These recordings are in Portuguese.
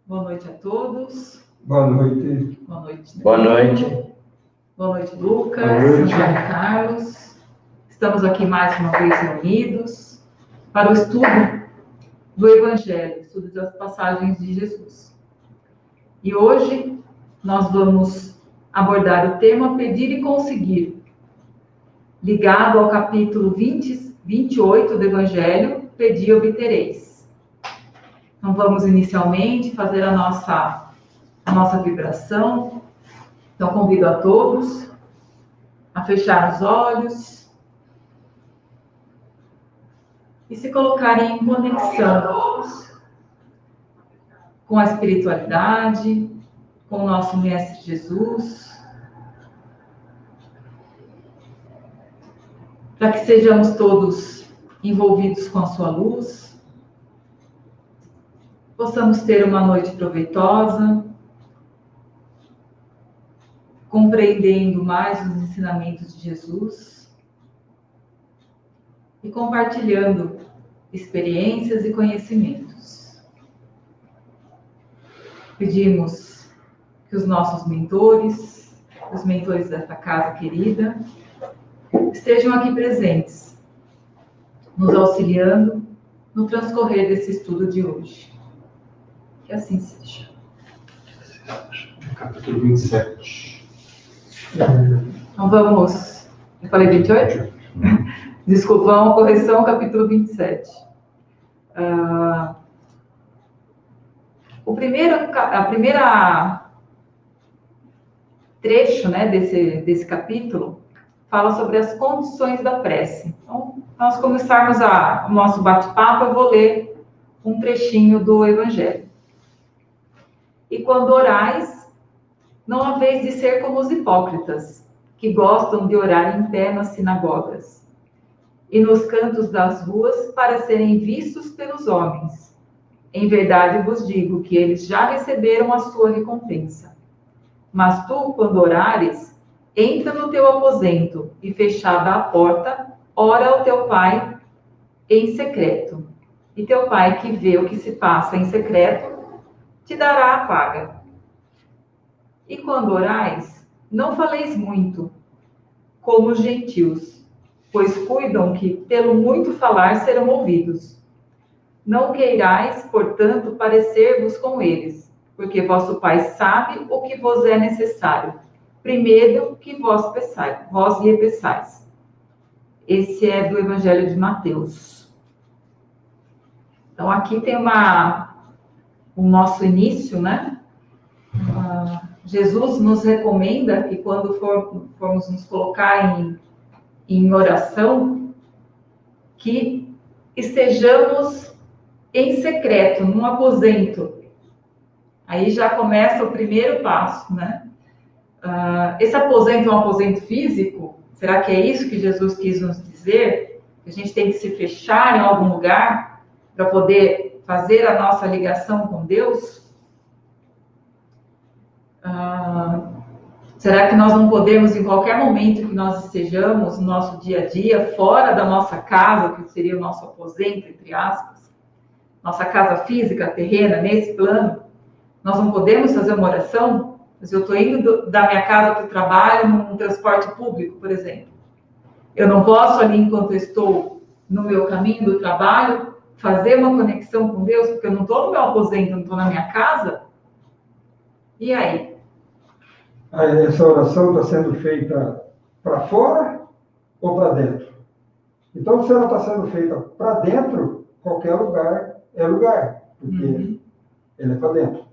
Boa noite a todos. Boa noite. Boa noite. Boa noite. Boa noite, Lucas. Boa noite. Antônio Carlos. Estamos aqui mais uma vez reunidos para o estudo do Evangelho, estudo das passagens de Jesus. E hoje nós vamos abordar o tema Pedir e Conseguir, ligado ao capítulo 28 do Evangelho, Pedi e Obtereis. Então vamos inicialmente fazer a nossa vibração. Então convido a todos a fechar os olhos e se colocarem em conexão com a espiritualidade, com o nosso Mestre Jesus, para que sejamos todos envolvidos com a sua luz, possamos ter uma noite proveitosa, compreendendo mais os ensinamentos de Jesus e compartilhando experiências e conhecimentos. Pedimos que os nossos mentores, os mentores desta casa querida, estejam aqui presentes, nos auxiliando no transcorrer desse estudo de hoje. Que assim seja. Capítulo 27. Então vamos... Eu falei 28? Desculpa, uma correção, capítulo 27. A primeira trecho, né, desse capítulo fala sobre as condições da prece. Então, para nós começarmos o nosso bate-papo, eu vou ler um trechinho do Evangelho. E quando orais, não haveis de ser como os hipócritas, que gostam de orar em pé nas sinagogas e nos cantos das ruas para serem vistos pelos homens. Em verdade vos digo que eles já receberam a sua recompensa. Mas tu, quando orares, entra no teu aposento e, fechada a porta, ora ao teu Pai em secreto. E teu Pai, que vê o que se passa em secreto, te dará a paga. E quando orais, não faleis muito, como os gentios, pois cuidam que, pelo muito falar, serão ouvidos. Não queirais, portanto, parecer-vos com eles, porque vosso Pai sabe o que vos é necessário, primeiro que vós lhe peçais. Esse é do Evangelho de Mateus. Então, aqui tem o nosso início, né? Jesus nos recomenda que quando formos nos colocar em oração, que estejamos em secreto, num aposento. Aí já começa o primeiro passo, né? Esse aposento é um aposento físico? Será que é isso que Jesus quis nos dizer? Que a gente tem que se fechar em algum lugar para poder fazer a nossa ligação com Deus? Será que nós não podemos, em qualquer momento que nós estejamos no nosso dia a dia, fora da nossa casa, que seria o nosso aposento, entre aspas, nossa casa física, terrena, nesse plano, nós não podemos fazer uma oração? Mas eu estou indo da minha casa para o trabalho num transporte público, por exemplo. Eu não posso ali, enquanto eu estou no meu caminho do trabalho, fazer uma conexão com Deus, porque eu não estou no meu aposento, não estou na minha casa? E aí? Essa oração está sendo feita para fora ou para dentro? Então, se ela está sendo feita para dentro, qualquer lugar é lugar, porque ele é para dentro.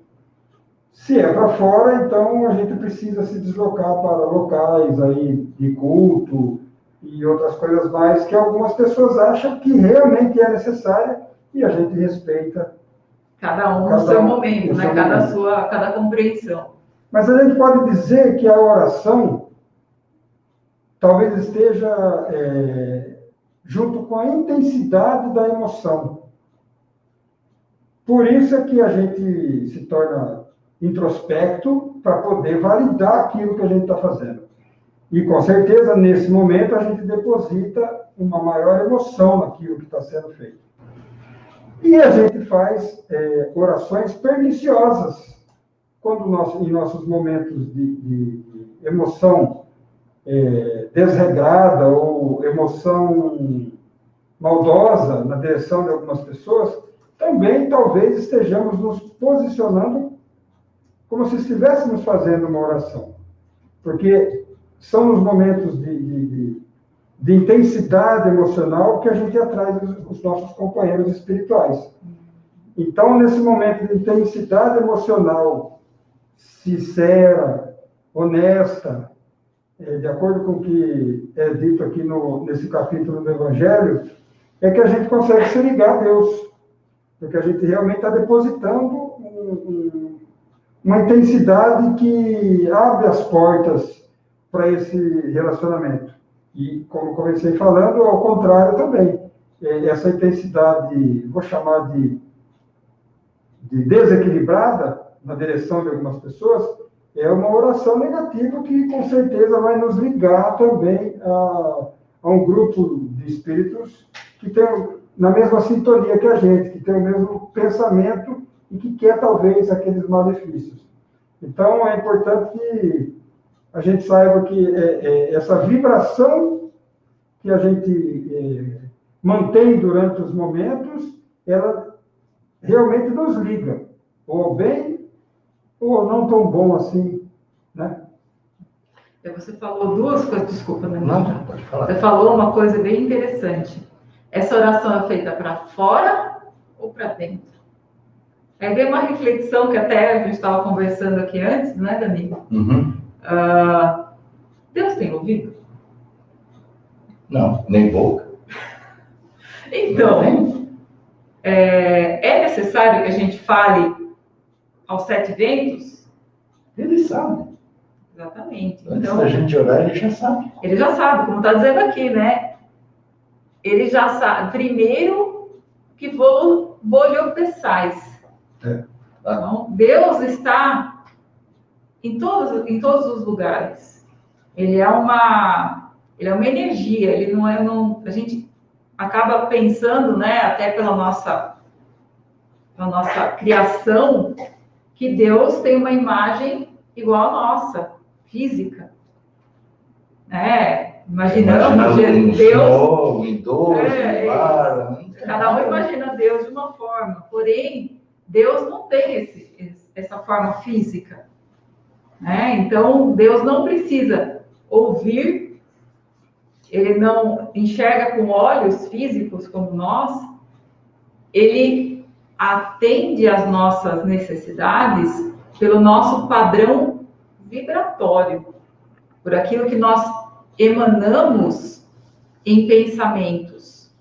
Se é para fora, então a gente precisa se deslocar para locais aí de culto e outras coisas mais que algumas pessoas acham que realmente é necessária e a gente respeita. Cada um no seu momento, né? Cada compreensão. Mas a gente pode dizer que a oração talvez esteja junto com a intensidade da emoção. Por isso é que a gente se torna introspecto para poder validar aquilo que a gente está fazendo. E com certeza, nesse momento, a gente deposita uma maior emoção naquilo que está sendo feito. E a gente faz orações perniciosas quando em nossos momentos de emoção desregrada ou emoção maldosa na direção de algumas pessoas, também talvez estejamos nos posicionando como se estivéssemos fazendo uma oração. Porque são os momentos de intensidade emocional que a gente atrai os nossos companheiros espirituais. Então, nesse momento de intensidade emocional sincera, honesta, de acordo com o que é dito aqui nesse capítulo do Evangelho, é que a gente consegue se ligar a Deus, porque a gente realmente está depositando uma intensidade que abre as portas para esse relacionamento. E, como comecei falando, ao contrário também. Essa intensidade, vou chamar de desequilibrada, na direção de algumas pessoas, é uma oração negativa que, com certeza, vai nos ligar também a um grupo de espíritos que tem na mesma sintonia que a gente, que tem o mesmo pensamento e que quer, talvez, aqueles malefícios. Então, é importante que a gente saiba que essa vibração que a gente mantém durante os momentos, ela realmente nos liga, ou ao bem, ou não tão bom assim, né? Você falou duas coisas, desculpa, né? Não, pode falar. Você falou uma coisa bem interessante. Essa oração é feita para fora ou para dentro? Aí veio uma reflexão que até a gente estava conversando aqui antes, né, Danilo? Uhum. Deus tem ouvido? Não, nem boca. Então, é necessário que a gente fale aos sete ventos? Ele sabe. Exatamente. Antes Então, da gente orar, ele já sabe. ele já sabe, como está dizendo aqui, né? Ele já sabe. Primeiro que vou lhe obedeçais. Então, Deus está em todos os lugares. Ele é uma energia. Ele não é. A gente acaba pensando, né? Até pela nossa criação, que Deus tem uma imagem igual à nossa, física. Imaginamos Deus... Um idoso, cada um imagina Deus de uma forma, porém, Deus não tem essa forma física. Então, Deus não precisa ouvir, ele não enxerga com olhos físicos como nós, ele atende às nossas necessidades pelo nosso padrão vibratório, por aquilo que nós emanamos em pensamentos.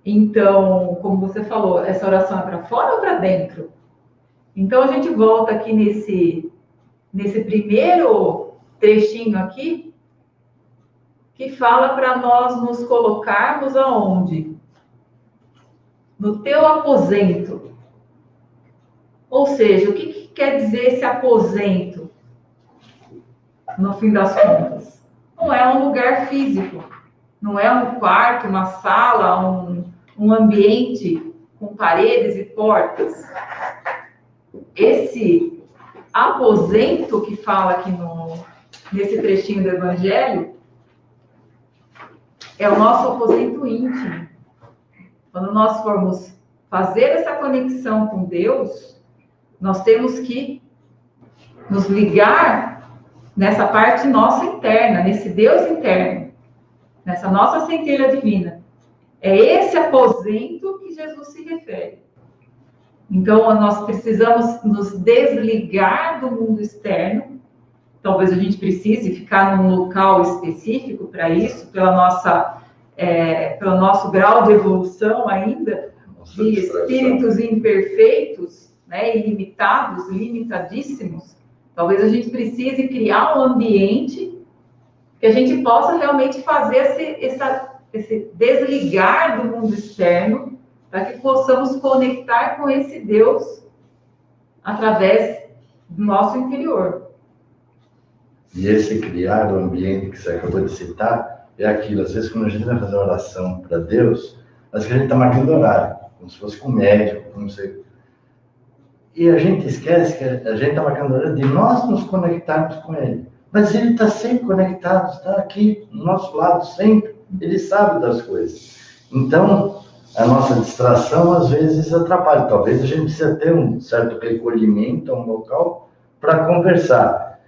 Então, como você falou, essa oração é para fora ou para dentro? Então, a gente volta aqui nesse primeiro trechinho aqui, que fala para nós nos colocarmos aonde? No teu aposento. Ou seja, o que quer dizer esse aposento? No fim das contas, não é um lugar físico, não é um quarto, uma sala, um ambiente com paredes e portas. Esse aposento que fala aqui nesse trechinho do Evangelho é o nosso aposento íntimo. Quando nós formos fazer essa conexão com Deus, nós temos que nos ligar nessa parte nossa interna, nesse Deus interno, nessa nossa centelha divina. É esse aposento que Jesus se refere. Então, nós precisamos nos desligar do mundo externo. Talvez a gente precise ficar num local específico para isso, pelo nosso grau de evolução ainda, de espíritos imperfeitos, né, ilimitados, limitadíssimos. Talvez a gente precise criar um ambiente que a gente possa realmente fazer esse desligar do mundo externo, para que possamos conectar com esse Deus através do nosso interior. E esse criar o ambiente que você acabou de citar é aquilo. Às vezes, quando a gente vai fazer oração para Deus, acho que a gente está marcando horário. como se fosse com o médico, como se... E a gente esquece que a gente está marcando a hora de nós nos conectarmos com ele. Mas ele está sempre conectado, está aqui, do nosso lado, sempre. Ele sabe das coisas. Então, a nossa distração, às vezes, atrapalha. Talvez a gente precise ter um certo recolhimento a um local para conversar.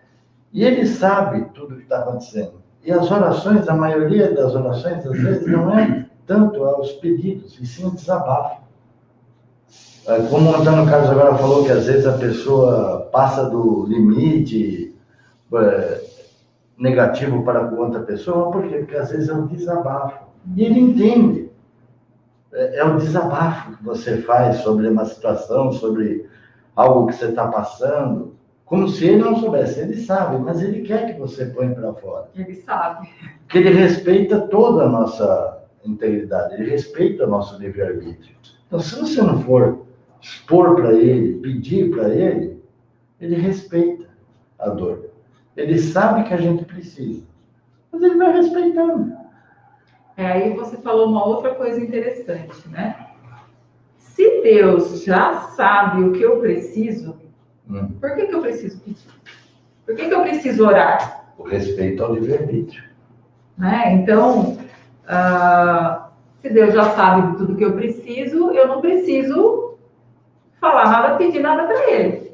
E ele sabe tudo o que está acontecendo. E as orações, a maioria das orações, às vezes, não é tanto aos pedidos, e sim o desabafo. Como o Antônio Carlos agora falou, que às vezes a pessoa passa do limite negativo para com outra pessoa, por quê? Porque às vezes é um desabafo. E ele entende. É o desabafo que você faz sobre uma situação, sobre algo que você está passando, como se ele não soubesse. Ele sabe, mas ele quer que você ponha para fora. Ele sabe. Porque ele respeita toda a nossa integridade, ele respeita o nosso livre-arbítrio. Então, se você não for expor para ele, pedir para ele, ele respeita a dor. Ele sabe que a gente precisa, mas ele vai respeitando. Aí você falou uma outra coisa interessante, né? Se Deus já sabe o que eu preciso, por que eu preciso pedir? Por que eu preciso orar? O respeito ao livre-arbítrio. Né? Então, se Deus já sabe tudo que eu não preciso falar nada, pedir nada para Ele.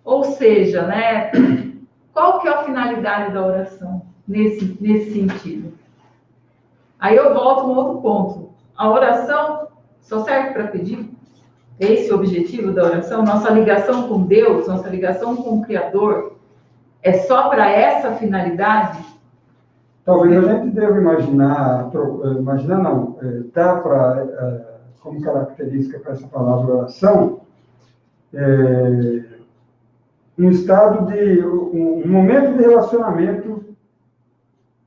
Ou seja, né? Qual que é a finalidade da oração nesse sentido? Aí eu volto a um outro ponto. A oração só serve para pedir? Esse é o objetivo da oração? Nossa ligação com Deus, nossa ligação com o Criador, é só para essa finalidade? Talvez a gente deva imaginar não, dá para, como característica para essa palavra oração, um estado de, um momento de relacionamento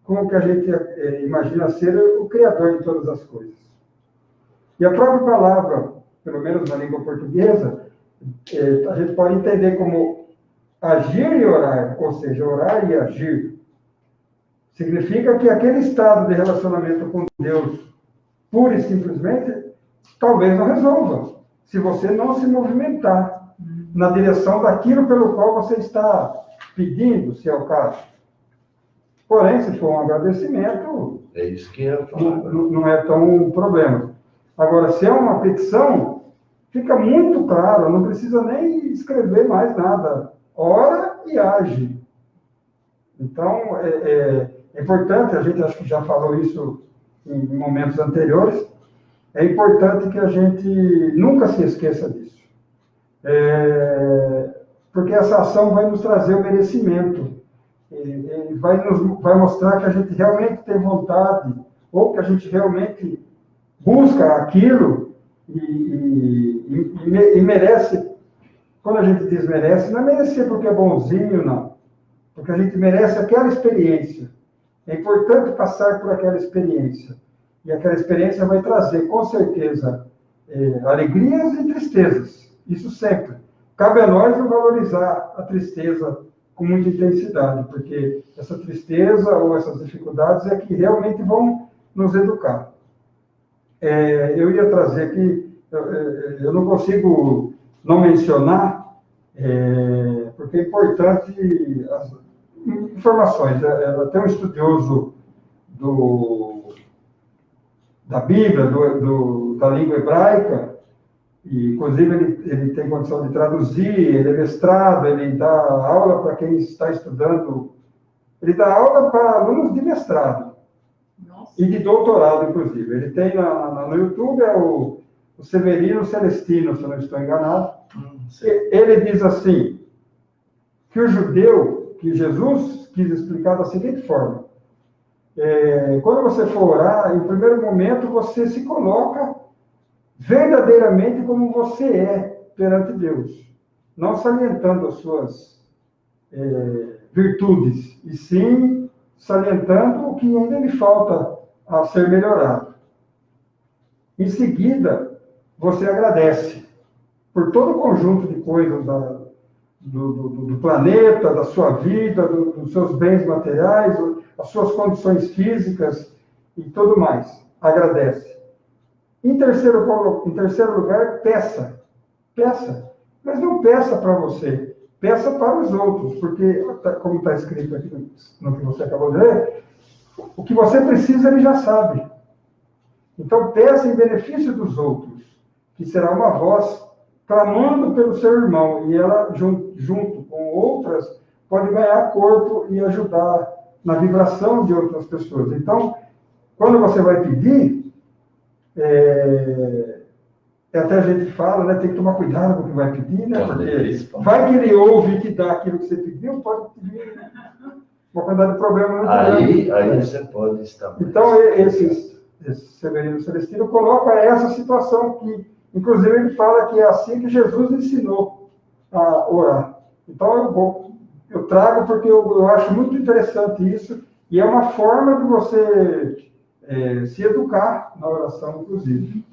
com o que a gente imagina ser o Criador de todas as coisas. E a própria palavra, pelo menos na língua portuguesa, a gente pode entender como agir e orar, ou seja, orar e agir. Significa que aquele estado de relacionamento com Deus, pura e simplesmente, talvez não resolva, se você não se movimentar na direção daquilo pelo qual você está pedindo, se é o caso. Porém, se for um agradecimento, é isso que eu não é tão um problema. Agora, se é uma petição, fica muito claro, não precisa nem escrever mais nada. Ora e age. Então, é importante, a gente acho que já falou isso em momentos anteriores, é importante que a gente nunca se esqueça disso. Porque essa ação vai nos trazer o merecimento. Vai mostrar que a gente realmente tem vontade, ou que a gente realmente busca aquilo e merece. Quando a gente diz merece, não é merecer porque é bonzinho, não. Porque a gente merece aquela experiência. É importante passar por aquela experiência. E aquela experiência vai trazer, com certeza, alegrias e tristezas. Isso sempre. Cabe a nós não valorizar a tristeza com muita intensidade, porque essa tristeza ou essas dificuldades é que realmente vão nos educar. Eu ia trazer aqui, eu não consigo não mencionar, porque é importante as informações. Tem um estudioso da Bíblia, da língua hebraica, e, inclusive, ele tem condição de traduzir, ele é mestrado, ele dá aula para quem está estudando, ele dá aula para alunos de mestrado. Nossa. E de doutorado, inclusive. Ele tem no YouTube, o Severino Celestino, se eu não estou enganado. Ele diz assim, que o judeu, que Jesus quis explicar da seguinte forma, quando você for orar, em primeiro momento, você se coloca verdadeiramente como você é perante Deus, não salientando as suas virtudes, e sim salientando o que ainda lhe falta a ser melhorado. Em seguida, você agradece por todo o conjunto de coisas do planeta, da sua vida, dos seus bens materiais, as suas condições físicas e tudo mais. Agradece. Em terceiro lugar, peça. Peça. Mas não peça para você. Peça para os outros. Porque, como está escrito aqui no que você acabou de ler, o que você precisa, ele já sabe. Então, peça em benefício dos outros, que será uma voz clamando pelo seu irmão. E ela, junto com outras, pode ganhar corpo e ajudar na vibração de outras pessoas. Então, quando você vai pedir, até a gente fala, né, tem que tomar cuidado com o que vai pedir, né, porque vai que ele ouve e te dá aquilo que você pediu, pode pedir uma quantidade de problema muito grande. Aí você pode estar. Então, esse Severino Celestino coloca essa situação que, inclusive, ele fala que é assim que Jesus ensinou a orar. Então, eu trago porque eu acho muito interessante isso, e é uma forma de você se educar na oração, inclusive.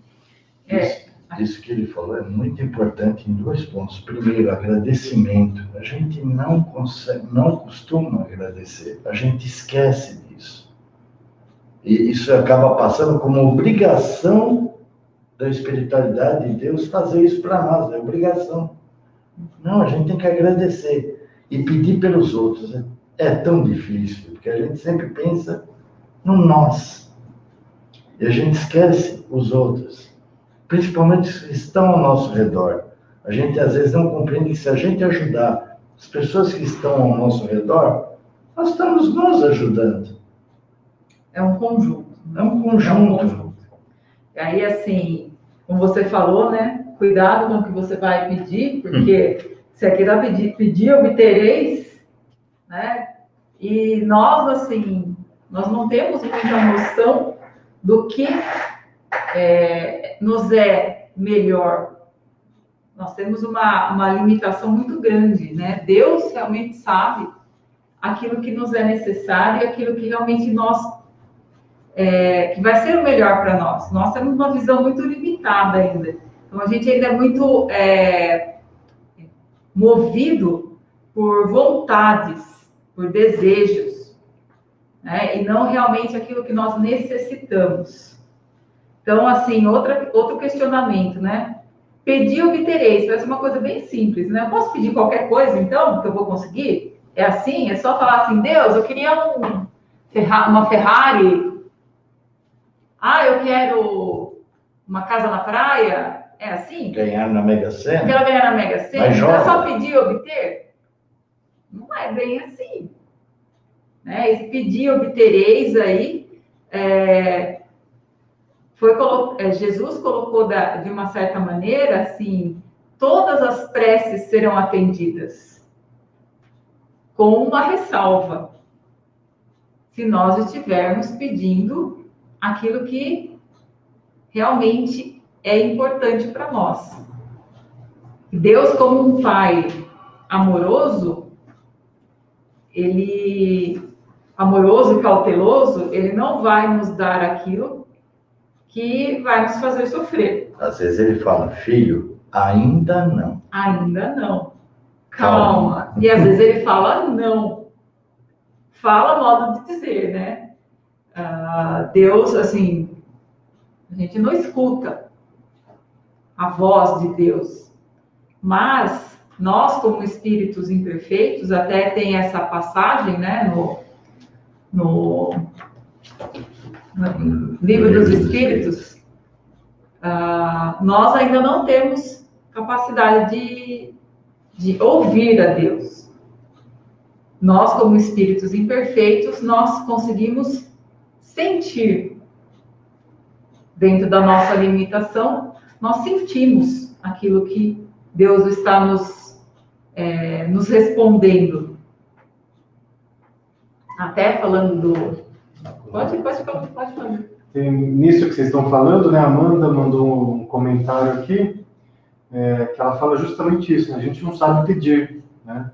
Isso que ele falou é muito importante em 2 pontos. Primeiro, agradecimento. A gente não costuma agradecer. A gente esquece disso. E isso acaba passando como obrigação da espiritualidade de Deus fazer isso para nós. É obrigação. Não, a gente tem que agradecer. E pedir pelos outros é tão difícil, porque a gente sempre pensa no nós. E a gente esquece os outros. Principalmente os que estão ao nosso redor. A gente, às vezes, não compreende que se a gente ajudar as pessoas que estão ao nosso redor, nós estamos nos ajudando. É um conjunto. É um conjunto. E aí, assim, como você falou, né? Cuidado com o que você vai pedir, porque se aqui dá pedir, obtereis, né? E nós, assim, nós não temos muita noção do que nos é melhor. Nós temos uma limitação muito grande, né? Deus realmente sabe aquilo que nos é necessário e aquilo que realmente que vai ser o melhor para nós. Nós temos uma visão muito limitada ainda. Então, a gente ainda é muito movido por vontades, por desejos, né? E não realmente aquilo que nós necessitamos. Então, assim, outro questionamento, né? Pedir, obtereis. Parece uma coisa bem simples, né? Eu posso pedir qualquer coisa, então, que eu vou conseguir? É assim? É só falar assim, Deus, eu queria uma Ferrari. Eu quero uma casa na praia. É assim? Ganhar na Mega Sena? Eu quero ganhar na Mega Sena. Mas é só pedir e obter? Não é bem assim. Né? Esse pedir e obtereis aí... Jesus colocou de uma certa maneira, assim, todas as preces serão atendidas, com uma ressalva, se nós estivermos pedindo aquilo que realmente é importante para nós. Deus, como um Pai amoroso, amoroso e cauteloso, ele não vai nos dar aquilo que vai nos fazer sofrer. Às vezes ele fala, filho, ainda não. Ainda não. Calma. E às vezes ele fala não. Fala modo de dizer, né? Deus, assim, a gente não escuta a voz de Deus. Mas nós, como espíritos imperfeitos, até tem essa passagem, né, no Livro dos Espíritos, nós ainda não temos capacidade de ouvir a Deus. Nós, como espíritos imperfeitos, nós conseguimos sentir. Dentro da nossa limitação, nós sentimos aquilo que Deus está nos respondendo. Até falando do... Pode falar. Nisso que vocês estão falando, né? A Amanda mandou um comentário aqui, que ela fala justamente isso, né? A gente não sabe pedir, né?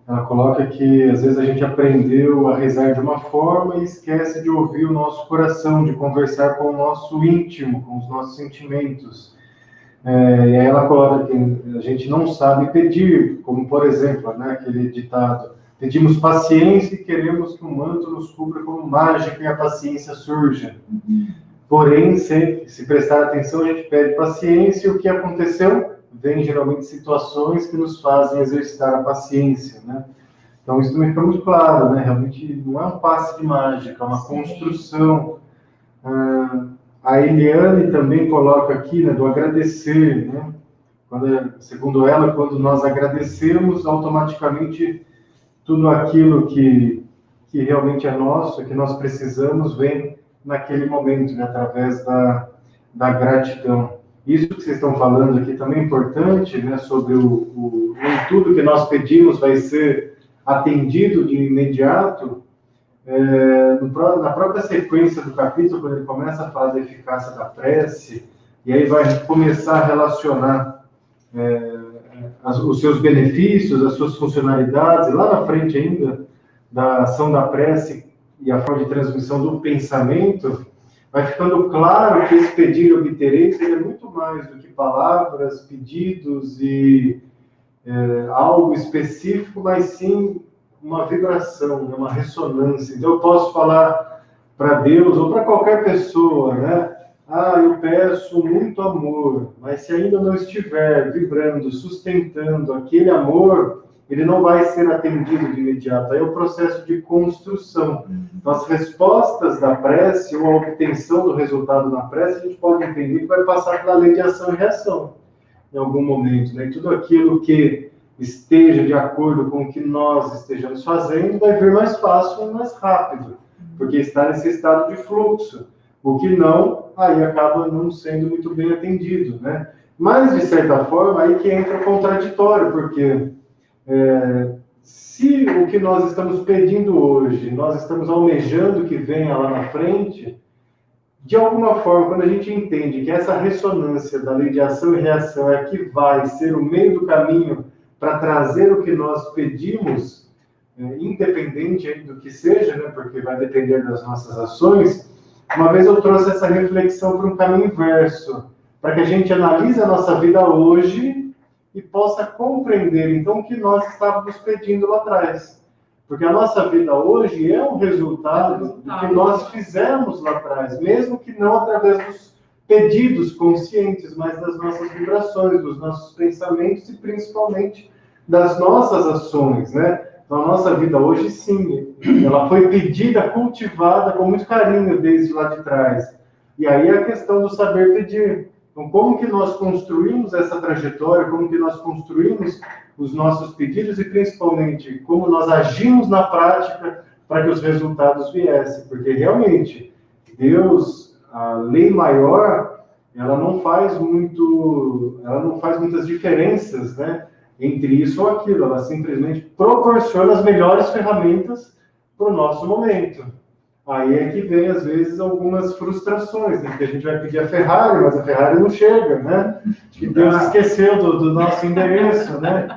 Ela coloca que às vezes a gente aprendeu a rezar de uma forma e esquece de ouvir o nosso coração, de conversar com o nosso íntimo, com os nossos sentimentos. E aí ela coloca que a gente não sabe pedir, como por exemplo, né, aquele ditado: pedimos paciência e queremos que o manto nos cubra como mágica e a paciência surja. Porém, se prestar atenção, a gente pede paciência, e o que aconteceu? Vem geralmente situações que nos fazem exercitar a paciência, né? Então, isso também fica muito claro, né? Realmente não é um passe de mágica, é uma construção. A Eliane também coloca aqui, né, do agradecer, né? Segundo ela, quando nós agradecemos, automaticamente tudo aquilo que realmente é nosso, que nós precisamos, vem naquele momento, né, através da gratidão. Isso que vocês estão falando aqui também é importante, né, sobre nem tudo que nós pedimos vai ser atendido de imediato. Na própria sequência do capítulo, quando ele começa a falar da eficácia da prece, e aí vai começar a relacionar os seus benefícios, as suas funcionalidades, e lá na frente ainda, da ação da prece e a forma de transmissão do pensamento, vai ficando claro que esse pedir e obtereis é muito mais do que palavras, pedidos e algo específico, mas sim uma vibração, uma ressonância. Então eu posso falar para Deus ou para qualquer pessoa, né? Eu peço muito amor, mas se ainda não estiver vibrando, sustentando aquele amor, ele não vai ser atendido de imediato. Aí é o processo de construção. Então, as respostas da prece ou a obtenção do resultado na prece, a gente pode entender que vai passar pela lei de ação e reação em algum momento, né? E tudo aquilo que esteja de acordo com o que nós estejamos fazendo vai vir mais fácil e mais rápido, porque está nesse estado de fluxo. O que não, aí acaba não sendo muito bem atendido, né? Mas, de certa forma, aí que entra o contraditório, porque se o que nós estamos pedindo hoje, nós estamos almejando que venha lá na frente, de alguma forma, quando a gente entende que essa ressonância da lei de ação e reação é que vai ser o meio do caminho para trazer o que nós pedimos, independente do que seja, né, porque vai depender das nossas ações. Uma vez eu trouxe essa reflexão para um caminho inverso, para que a gente analise a nossa vida hoje e possa compreender, então, o que nós estávamos pedindo lá atrás. Porque a nossa vida hoje é um resultado do que nós fizemos lá atrás, mesmo que não através dos pedidos conscientes, mas das nossas vibrações, dos nossos pensamentos e principalmente das nossas ações, né? Então, a nossa vida hoje, sim, ela foi pedida, cultivada com muito carinho desde lá de trás. E aí a questão do saber pedir. Então, como que nós construímos essa trajetória, como que nós construímos os nossos pedidos e, principalmente, como nós agimos na prática para que os resultados viessem. Porque, realmente, Deus, a lei maior, ela não faz muitas diferenças, né, entre isso ou aquilo. Ela simplesmente proporciona as melhores ferramentas para o nosso momento. Aí é que vem, às vezes, algumas frustrações, né? Porque a gente vai pedir a Ferrari, mas a Ferrari não chega, né? E Deus esqueceu do nosso endereço, né?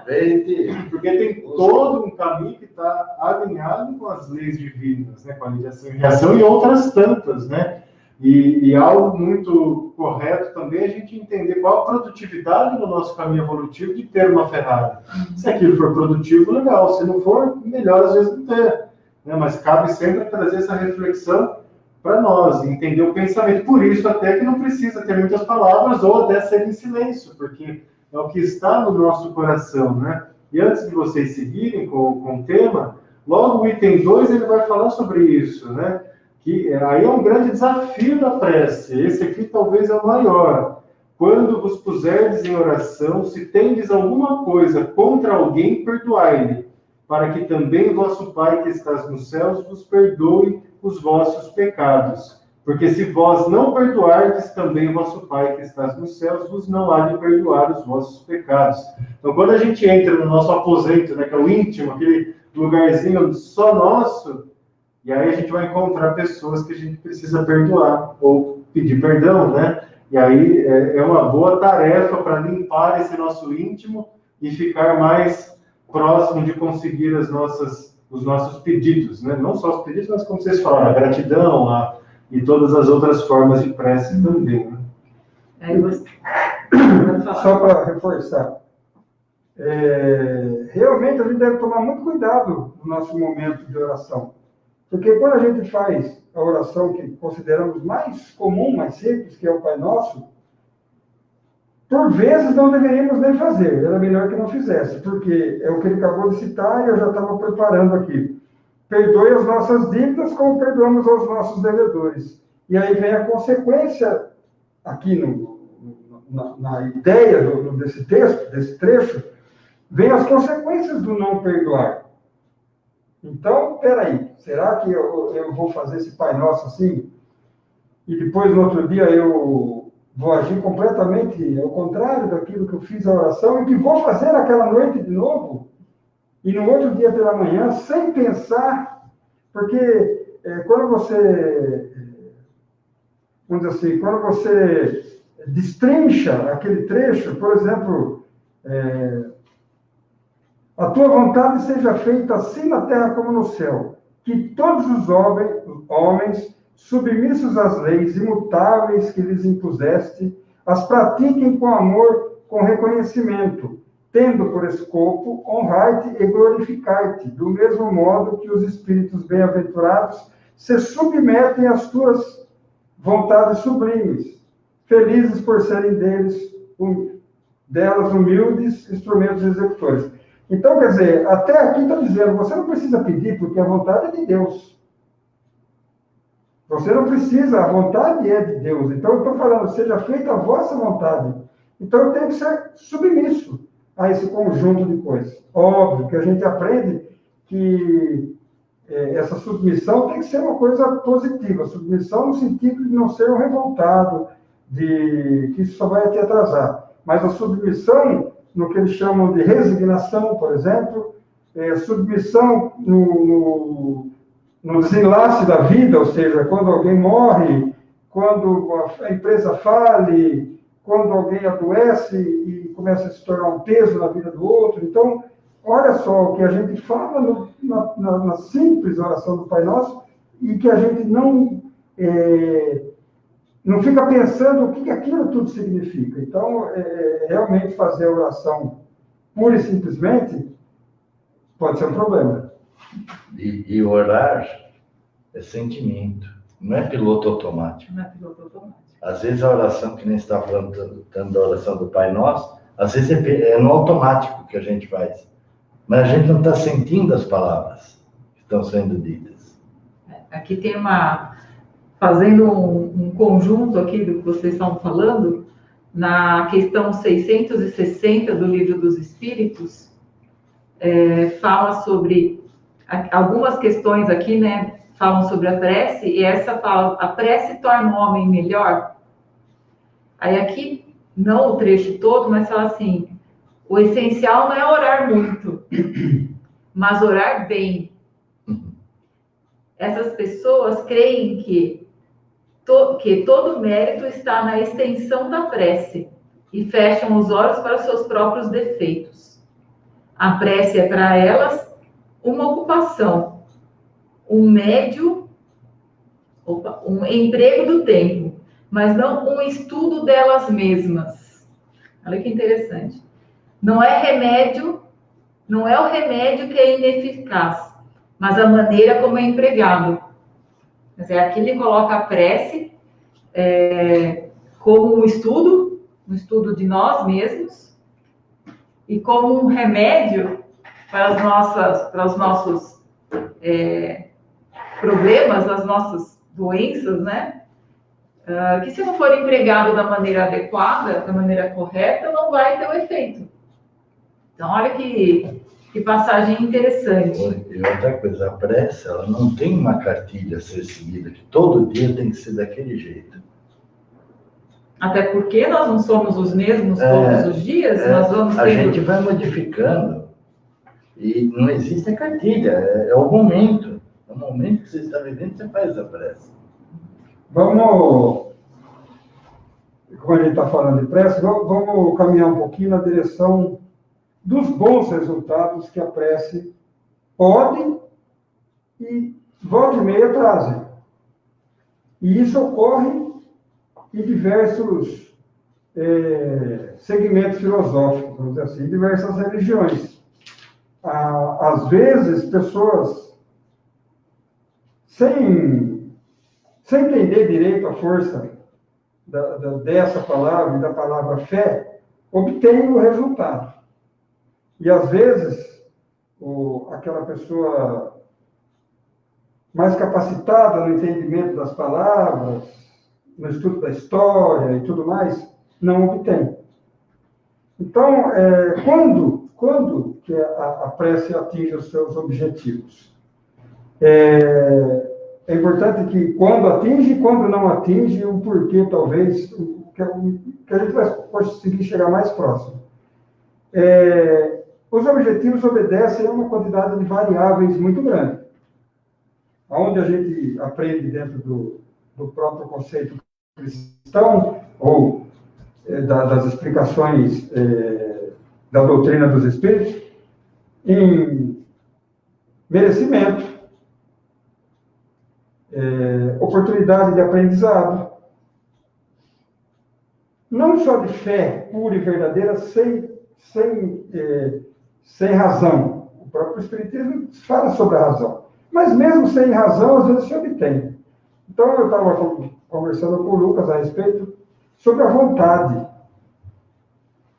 Porque tem todo um caminho que está alinhado com as leis divinas, né? Com a lei de ação e reação e outras tantas, né? E algo muito correto também é a gente entender qual a produtividade do nosso caminho evolutivo de ter uma Ferrari. Se aquilo for produtivo, legal. Se não for, melhor às vezes não ter. Mas cabe sempre trazer essa reflexão para nós, entender o pensamento. Por isso, até que não precisa ter muitas palavras ou até ser em silêncio, porque é o que está no nosso coração, né? E antes de vocês seguirem com o tema, logo o item 2 ele vai falar sobre isso, né? Que aí é um grande desafio da prece. Esse aqui talvez é o maior. Quando vos puserdes em oração, se tendes alguma coisa contra alguém, perdoai-lhe, para que também vosso Pai que estás nos céus vos perdoe os vossos pecados. Porque se vós não perdoardes, também vosso Pai que estás nos céus vos não há de perdoar os vossos pecados. Então, quando a gente entra no nosso aposento, né, que é o íntimo, aquele lugarzinho só nosso, e aí a gente vai encontrar pessoas que a gente precisa perdoar, ou pedir perdão, né? E aí é uma boa tarefa para limpar esse nosso íntimo e ficar mais próximo de conseguir os nossos pedidos, né? Não só os pedidos, mas como vocês falaram, a gratidão e todas as outras formas de prece também. Né? Só para reforçar, realmente a gente deve tomar muito cuidado no nosso momento de oração, porque quando a gente faz a oração que consideramos mais comum, mais simples, que é o Pai Nosso, por vezes não deveríamos nem fazer, era melhor que não fizesse, porque é o que ele acabou de citar e eu já estava preparando aqui. Perdoe as nossas dívidas como perdoamos aos nossos devedores. E aí vem a consequência, aqui na ideia desse texto, desse trecho, vem as consequências do não perdoar. Então, peraí, será que eu vou fazer esse Pai Nosso assim? E depois, no outro dia, eu vou agir completamente ao contrário daquilo que eu fiz a oração e que vou fazer naquela noite de novo? E no outro dia pela manhã, sem pensar, porque quando você, vamos dizer assim, quando você destrincha aquele trecho, por exemplo, a tua vontade seja feita assim na terra como no céu, que todos os homens submissos às leis imutáveis que lhes impuseste, as pratiquem com amor, com reconhecimento, tendo por escopo honrar-te e glorificar-te, do mesmo modo que os espíritos bem-aventurados se submetem às tuas vontades sublimes, felizes por serem delas humildes instrumentos executores. Então, quer dizer, até aqui está dizendo, você não precisa pedir, porque a vontade é de Deus. Você não precisa, a vontade é de Deus. Então, eu estou falando, seja feita a vossa vontade. Então, eu tenho que ser submisso a esse conjunto de coisas. Óbvio que a gente aprende que essa submissão tem que ser uma coisa positiva. Submissão no sentido de não ser um revoltado, de que isso só vai te atrasar. Mas a submissão, no que eles chamam de resignação, por exemplo, submissão no desenlace da vida, ou seja, quando alguém morre, quando a empresa fale, quando alguém adoece e começa a se tornar um peso na vida do outro. Então, olha só o que a gente fala na simples oração do Pai Nosso e que a gente não fica pensando o que aquilo tudo significa. Então, realmente fazer a oração pura e simplesmente pode ser um problema. E orar é sentimento, não é piloto automático. Não é piloto automático. Às vezes a oração, que nem você está falando tanto da oração do Pai Nosso, às vezes é no automático que a gente faz. Mas a gente não está sentindo as palavras que estão sendo ditas. Aqui tem fazendo um conjunto aqui do que vocês estão falando, na questão 660 do Livro dos Espíritos, fala sobre algumas questões aqui, né? Falam sobre a prece, e essa fala, a prece torna o homem melhor. Aí aqui, não o trecho todo, mas fala assim, o essencial não é orar muito, mas orar bem. Essas pessoas creem que todo mérito está na extensão da prece e fecham os olhos para os seus próprios defeitos. A prece é para elas uma ocupação, um emprego do tempo, mas não um estudo delas mesmas. Olha que interessante. Não é o remédio que é ineficaz, mas a maneira como é empregado. Aqui ele coloca a prece como um estudo de nós mesmos, e como um remédio para os nossos problemas, as nossas doenças, né? Que se não for empregado da maneira adequada, da maneira correta, não vai ter o efeito. Então, olha que passagem interessante. E outra coisa, a prece, ela não tem uma cartilha a ser seguida, que todo dia tem que ser daquele jeito. Até porque nós não somos os mesmos todos os dias, nós vamos a gente vai modificando. E não existe a cartilha, é o momento. É o momento que você está vivendo, você faz a prece. Vamos, como a gente está falando de prece, vamos caminhar um pouquinho na direção dos bons resultados que a prece pode e volta e meia trazem. E isso ocorre em diversos segmentos filosóficos, vamos dizer assim, em diversas religiões. Às vezes, pessoas sem sem entender direito a força dessa palavra e da palavra fé, obtém o resultado. E, às vezes, aquela pessoa mais capacitada no entendimento das palavras, no estudo da história e tudo mais, não obtém. Então, quando que a prece atinge os seus objetivos? É importante que quando atinge e quando não atinge, o porquê, talvez, que a gente vai conseguir chegar mais próximo. Os objetivos obedecem a uma quantidade de variáveis muito grande. Onde a gente aprende dentro do próprio conceito cristão, ou das explicações da doutrina dos Espíritos, em merecimento, oportunidade de aprendizado, não só de fé pura e verdadeira, sem razão. O próprio Espiritismo fala sobre a razão. Mas mesmo sem razão, às vezes se obtém. Então, eu estava conversando com o Lucas a respeito sobre a vontade.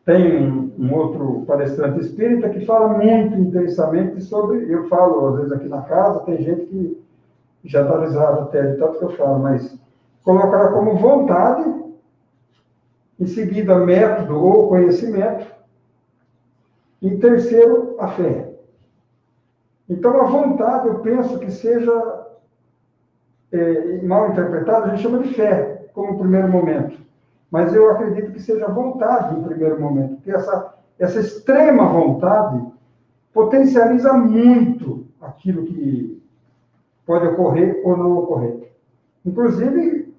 Tem um outro palestrante espírita que fala muito intensamente sobre... Eu falo, às vezes, aqui na casa, tem gente que já está risada até de tanto que eu falo, mas coloca ela como vontade, em seguida método ou conhecimento, em terceiro, a fé. Então, a vontade, eu penso que seja mal interpretada, a gente chama de fé, como primeiro momento. Mas eu acredito que seja vontade em primeiro momento, porque essa extrema vontade potencializa muito aquilo que pode ocorrer ou não ocorrer. Inclusive,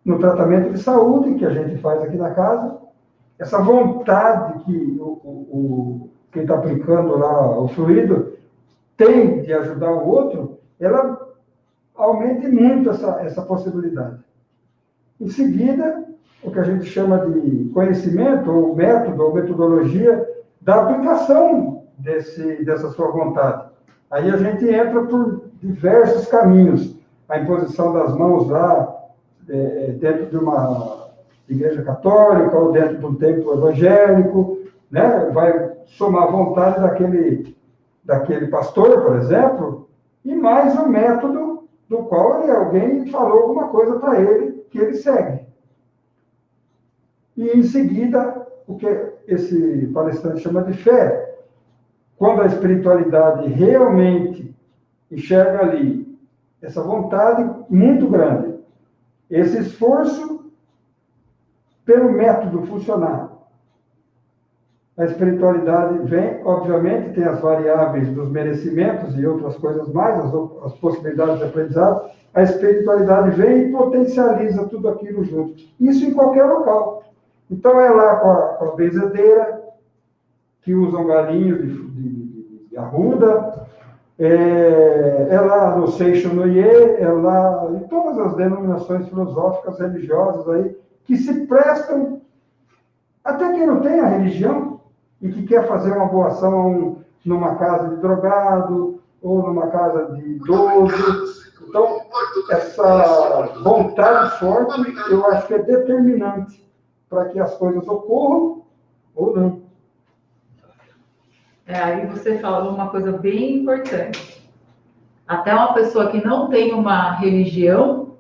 no tratamento de saúde que a gente faz aqui na casa, essa vontade que quem está aplicando lá o fluido tem de ajudar o outro, ela aumente muito essa possibilidade. Em seguida, o que a gente chama de conhecimento, ou método, ou metodologia da aplicação dessa sua vontade. Aí a gente entra por diversos caminhos. A imposição das mãos lá, dentro de uma igreja católica, ou dentro de um templo evangélico, né? Vai somar a vontade daquele pastor, por exemplo, e mais o método do qual alguém falou alguma coisa para ele, que ele segue. E, em seguida, o que esse palestrante chama de fé, quando a espiritualidade realmente enxerga ali essa vontade muito grande, esse esforço pelo método funcionar. A espiritualidade vem, obviamente, tem as variáveis dos merecimentos e outras coisas mais, as possibilidades de aprendizado. A espiritualidade vem e potencializa tudo aquilo junto. Isso em qualquer local. Então, é lá com a benzedeira, que usam galinho de arruda, é lá no Seixo Noye, é lá em todas as denominações filosóficas, religiosas aí, que se prestam, até quem não tem a religião, e que quer fazer uma boa ação numa casa de drogado, ou numa casa de idoso. Então, essa vontade forte, eu acho que é determinante para que as coisas ocorram ou não. Aí você falou uma coisa bem importante. Até uma pessoa que não tem uma religião,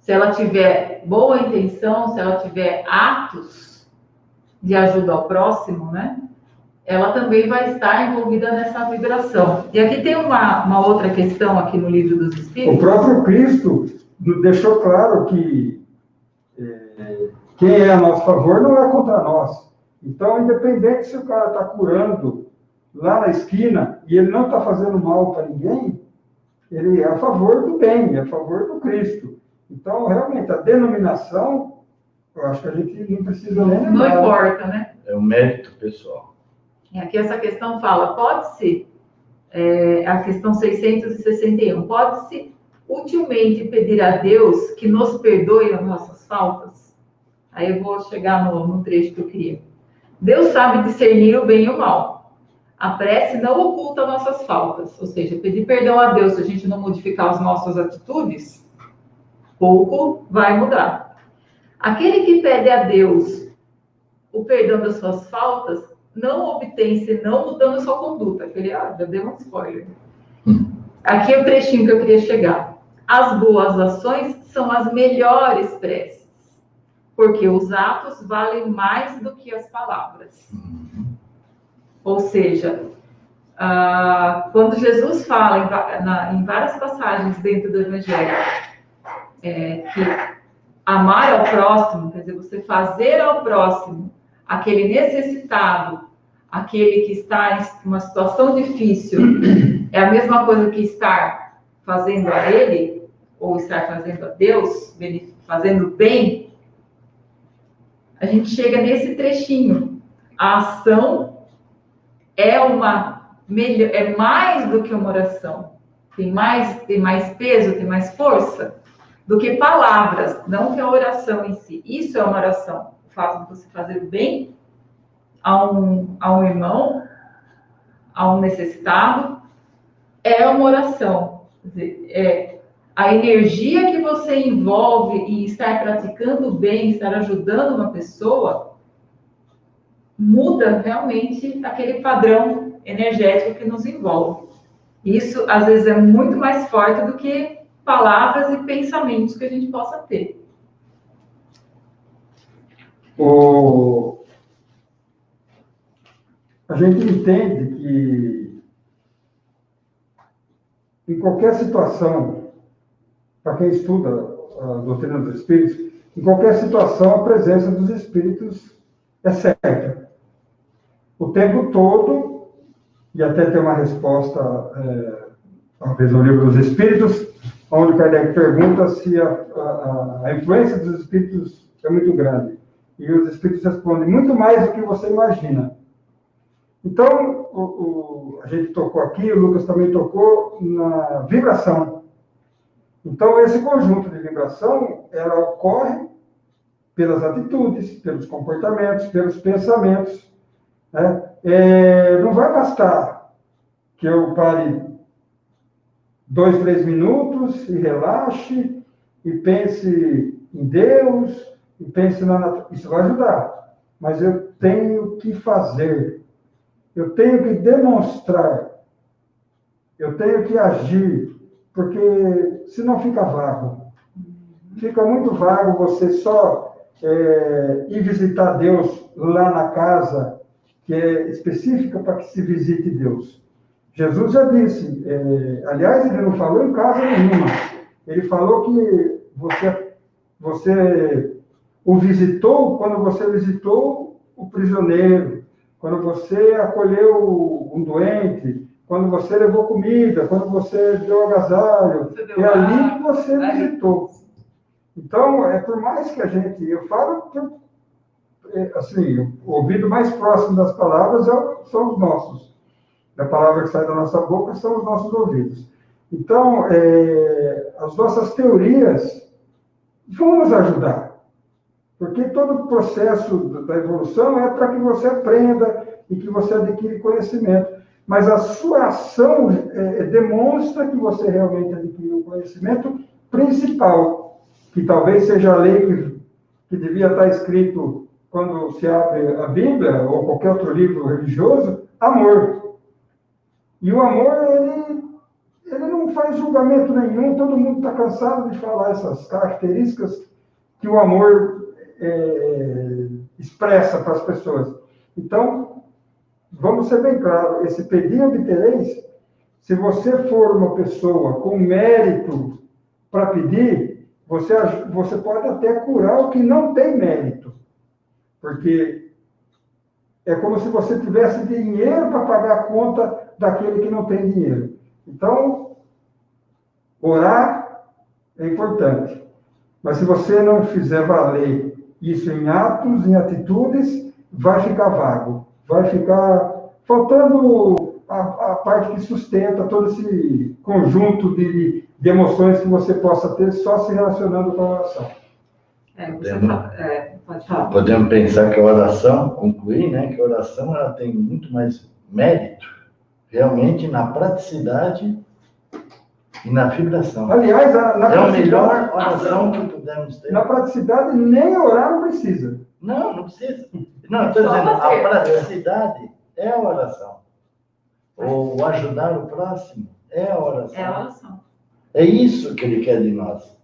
se ela tiver boa intenção, se ela tiver atos de ajuda ao próximo, né? Ela também vai estar envolvida nessa vibração. E aqui tem uma outra questão aqui no Livro dos Espíritos. O próprio Cristo deixou claro que quem é a nosso favor não é contra nós. Então, independente se o cara está curando lá na esquina e ele não está fazendo mal para ninguém, ele é a favor do bem, é a favor do Cristo. Então, realmente, a denominação, eu acho que a gente não precisa nem lembrar. Não importa, né? É um mérito pessoal. E aqui essa questão fala, pode-se, a questão 661, pode-se utilmente pedir a Deus que nos perdoe as nossas faltas? Aí eu vou chegar no trecho que eu queria. Deus sabe discernir o bem e o mal. A prece não oculta nossas faltas, ou seja, pedir perdão a Deus se a gente não modificar as nossas atitudes, pouco vai mudar. Aquele que pede a Deus o perdão das suas faltas, não obtém senão mudando sua conduta. Aquele, já deu um spoiler. Aqui é o trechinho que eu queria chegar. As boas ações são as melhores preces, porque os atos valem mais do que as palavras. Ou seja, quando Jesus fala em várias passagens dentro do Evangelho, que amar ao próximo, quer dizer, você fazer ao próximo, aquele necessitado, aquele que está em uma situação difícil, é a mesma coisa que estar fazendo a ele, ou estar fazendo a Deus, fazendo bem. A gente chega nesse trechinho. A ação é mais do que uma oração. Tem mais peso, tem mais força do que palavras, não que a oração em si. Isso é uma oração. O fato de você fazer o bem a um irmão, a um necessitado, é uma oração. Quer dizer, a energia que você envolve em estar praticando o bem, estar ajudando uma pessoa, muda realmente aquele padrão energético que nos envolve. Isso, às vezes, é muito mais forte do que palavras e pensamentos que a gente possa ter. A gente entende que em qualquer situação, para quem estuda a doutrina dos espíritos, em qualquer situação a presença dos espíritos é certa. O tempo todo, e até tem uma resposta, talvez no livro dos Espíritos, onde Kardec pergunta se a influência dos espíritos é muito grande. E os espíritos respondem, muito mais do que você imagina. Então, a gente tocou aqui, o Lucas também tocou na vibração. Então, esse conjunto de vibração, ela ocorre pelas atitudes, pelos comportamentos, pelos pensamentos. Né? Não vai bastar que eu pare 2, 3 minutos e relaxe, e pense em Deus, e pense na natureza. Isso vai ajudar. Mas eu tenho que fazer. Eu tenho que demonstrar. Eu tenho que agir. Porque senão fica vago. Fica muito vago você só ir visitar Deus lá na casa que é específica para que se visite Deus. Jesus já disse, aliás, ele não falou em casa nenhuma. Ele falou que você o visitou quando você visitou o prisioneiro, quando você acolheu um doente, quando você levou comida, quando você deu agasalho. É ali que você visitou. Então, por mais que a gente... Eu falo, assim, o ouvido mais próximo das palavras são os nossos. A palavra que sai da nossa boca são os nossos ouvidos. Então, as nossas teorias vão nos ajudar. Porque todo o processo da evolução é para que você aprenda e que você adquire conhecimento. Mas a sua ação demonstra que você realmente adquiriu o conhecimento principal, que talvez seja a lei que devia estar escrito quando se abre a Bíblia ou qualquer outro livro religioso, amor. E o amor, ele não faz julgamento nenhum, todo mundo está cansado de falar essas características que o amor expressa para as pessoas. Então, vamos ser bem claros, esse pedir obtereis, se você for uma pessoa com mérito para pedir, você pode até curar o que não tem mérito. Porque é como se você tivesse dinheiro para pagar a conta daquele que não tem dinheiro. Então, orar é importante. Mas se você não fizer valer isso em atos, em atitudes, vai ficar vago. Vai ficar faltando a parte que sustenta todo esse conjunto de emoções que você possa ter só se relacionando com a oração. Pode falar. Podemos pensar que a oração, concluir, né, que a oração ela tem muito mais mérito, realmente, na praticidade e na vibração. Aliás, É a melhor oração que podemos ter. Na praticidade, nem orar não precisa. Não prrecisa. Não, estou dizendo, a praticidade é a oração. Ou ajudar o próximo é a oração. É a oração. É isso que ele quer de nós.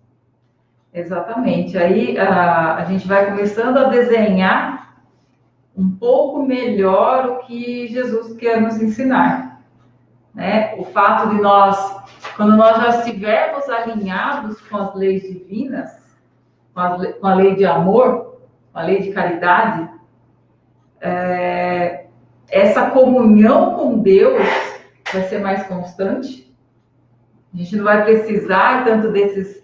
Exatamente. Aí a gente vai começando a desenhar um pouco melhor o que Jesus quer nos ensinar. Né? O fato de nós, quando nós já estivermos alinhados com as leis divinas, com a lei de amor, com a lei de caridade, essa comunhão com Deus vai ser mais constante. A gente não vai precisar tanto desses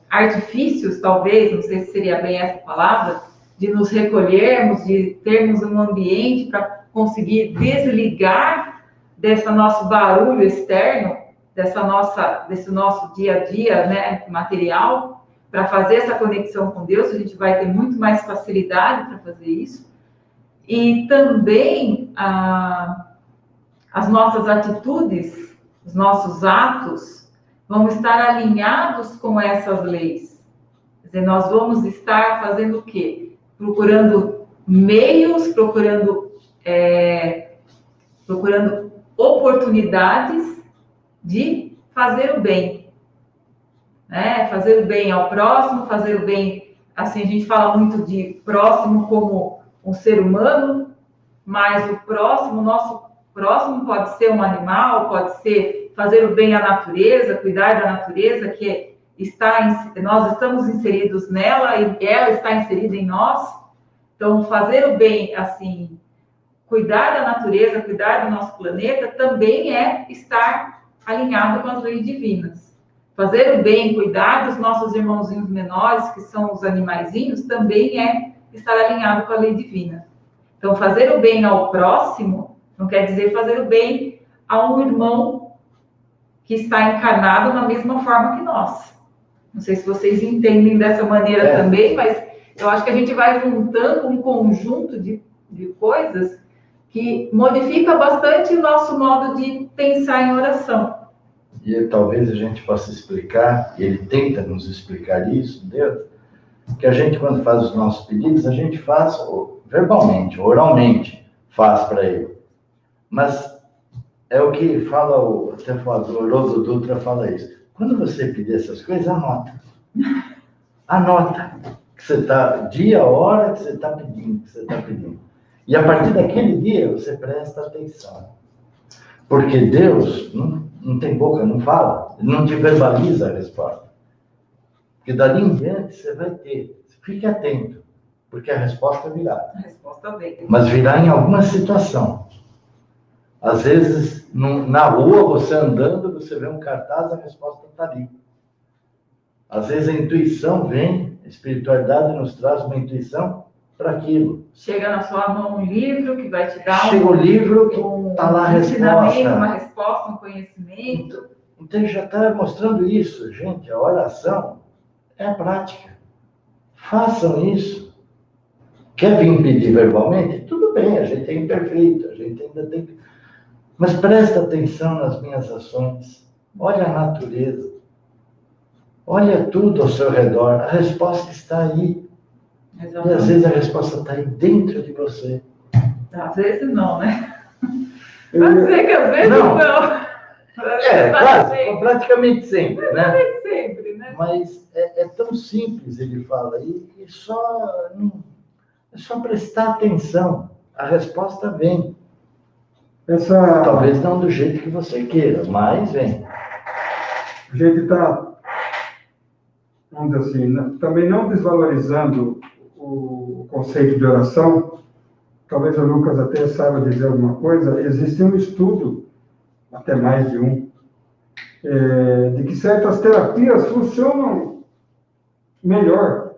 artifícios, talvez, não sei se seria bem essa palavra, de nos recolhermos, de termos um ambiente para conseguir desligar desse nosso barulho externo, desse nosso dia a dia, né, material, para fazer essa conexão com Deus. A gente vai ter muito mais facilidade para fazer isso. E também as nossas atitudes, os nossos atos vão estar alinhados com essas leis. Quer dizer, nós vamos estar fazendo o quê? Procurando meios, procurando oportunidades de fazer o bem. Né? Fazer o bem ao próximo, fazer o bem... Assim, a gente fala muito de próximo como um ser humano, mas o nosso próximo pode ser um animal, pode ser fazer o bem à natureza, cuidar da natureza, que nós estamos inseridos nela e ela está inserida em nós. Então, fazer o bem, assim, cuidar da natureza, cuidar do nosso planeta, também é estar alinhado com as leis divinas. Fazer o bem, cuidar dos nossos irmãozinhos menores, que são os animaizinhos, também é estar alinhado com a lei divina. Então, fazer o bem ao próximo não quer dizer fazer o bem a um irmão que está encarnado na mesma forma que nós. Não sei se vocês entendem dessa maneira também, mas eu acho que a gente vai juntando um conjunto de coisas que modifica bastante o nosso modo de pensar em oração. E talvez a gente possa explicar, e ele tenta nos explicar isso, Deus, que a gente, quando faz os nossos pedidos, a gente faz verbalmente, oralmente, faz para ele. Mas é o que fala, até o Haroldo Dutra fala isso. Quando você pedir essas coisas, anota. Anota. Que você está, dia, hora que você está pedindo, E a partir daquele dia, você presta atenção. Porque Deus não tem boca, não fala, não te verbaliza a resposta. Porque dali em diante você vai ter. Fique atento, porque a resposta virá. A resposta vem. Mas virá em alguma situação. Às vezes, na rua, você andando, você vê um cartaz, a resposta está ali. Às vezes a intuição vem, a espiritualidade nos traz uma intuição para aquilo. Chega na sua mão um livro que vai te dar Chega o livro que está lá a resposta. Uma resposta, um conhecimento. Então ele já está mostrando isso, gente. A oração é a prática. Façam isso. Quer vir pedir verbalmente? Tudo bem, a gente é imperfeito, a gente ainda tem que... Mas presta atenção nas minhas ações. Olha a natureza. Olha tudo ao seu redor. A resposta está aí. Exatamente. E às vezes a resposta está aí dentro de você. Às vezes não, né? Pode ser que às vezes não. Quase, praticamente sempre, né? Praticamente sempre, né? Mas é tão simples, ele fala aí, que é só prestar atenção. A resposta vem. Talvez não do jeito que você queira, mas vem. A gente está, vamos dizer assim, também não desvalorizando o conceito de oração. Talvez o Lucas até saiba dizer alguma coisa. Existe um estudo, até mais de um, de que certas terapias funcionam melhor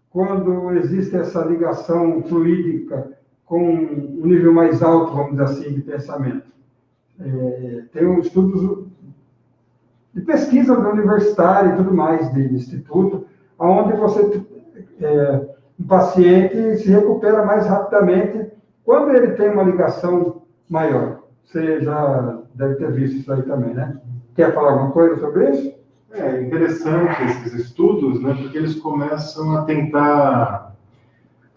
quando existe essa ligação fluídica com um nível mais alto, vamos dizer assim, de pensamento. Tem um estudo de pesquisa universitária e tudo mais, de instituto, onde um paciente se recupera mais rapidamente quando ele tem uma ligação maior. Você já deve ter visto isso aí também, né? Quer falar alguma coisa sobre isso? É interessante esses estudos, né, porque eles começam a tentar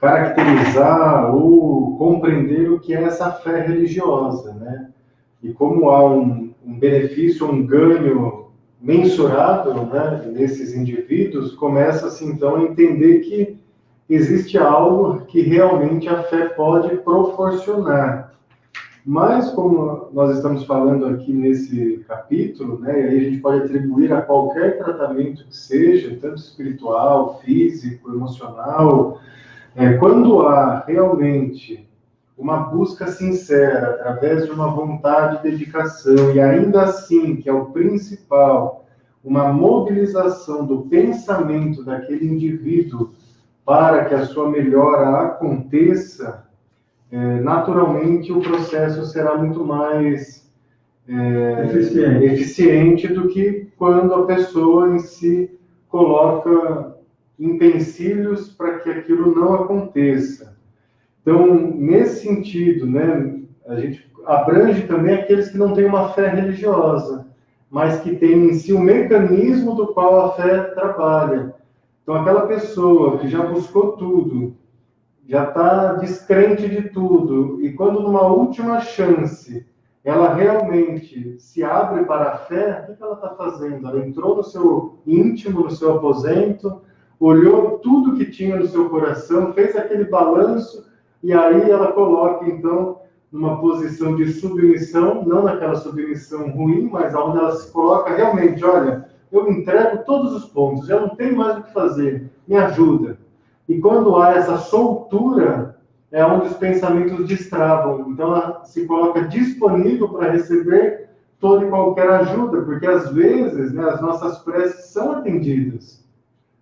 caracterizar ou compreender o que é essa fé religiosa, né? E como há um benefício, um ganho mensurável, né, nesses indivíduos, começa-se então a entender que existe algo que realmente a fé pode proporcionar. Mas, como nós estamos falando aqui nesse capítulo, né, e aí a gente pode atribuir a qualquer tratamento que seja, tanto espiritual, físico, emocional, quando há realmente uma busca sincera, através de uma vontade de dedicação, e ainda assim, que é o principal, uma mobilização do pensamento daquele indivíduo para que a sua melhora aconteça, naturalmente o processo será muito mais eficiente do que quando a pessoa em si coloca empecilhos para que aquilo não aconteça. Então, nesse sentido, né, a gente abrange também aqueles que não têm uma fé religiosa, mas que têm em si o mecanismo do qual a fé trabalha. Então, aquela pessoa que já buscou tudo, já está descrente de tudo, e quando numa última chance ela realmente se abre para a fé, o que ela está fazendo? Ela entrou no seu íntimo, no seu aposento, olhou tudo que tinha no seu coração, fez aquele balanço, e aí ela coloca, então, numa posição de submissão, não naquela submissão ruim, mas onde ela se coloca realmente, olha, eu entrego todos os pontos, já não tenho mais o que fazer, me ajuda. E quando há essa soltura, é onde os pensamentos destravam. Então, ela se coloca disponível para receber toda e qualquer ajuda, porque às vezes, né, as nossas preces são atendidas,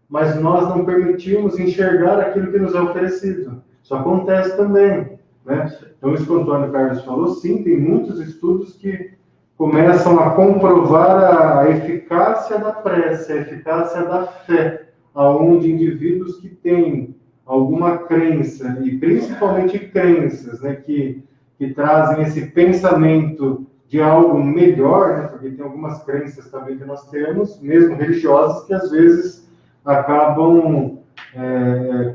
mas nós não permitimos enxergar aquilo que nos é oferecido. Isso acontece também, né? Então, isso que o Antônio Carlos falou, sim, tem muitos estudos que começam a comprovar a eficácia da prece, a eficácia da fé, aonde indivíduos que têm alguma crença, e principalmente crenças, né, que trazem esse pensamento de algo melhor, né, porque tem algumas crenças também que nós temos, mesmo religiosas, que às vezes acabam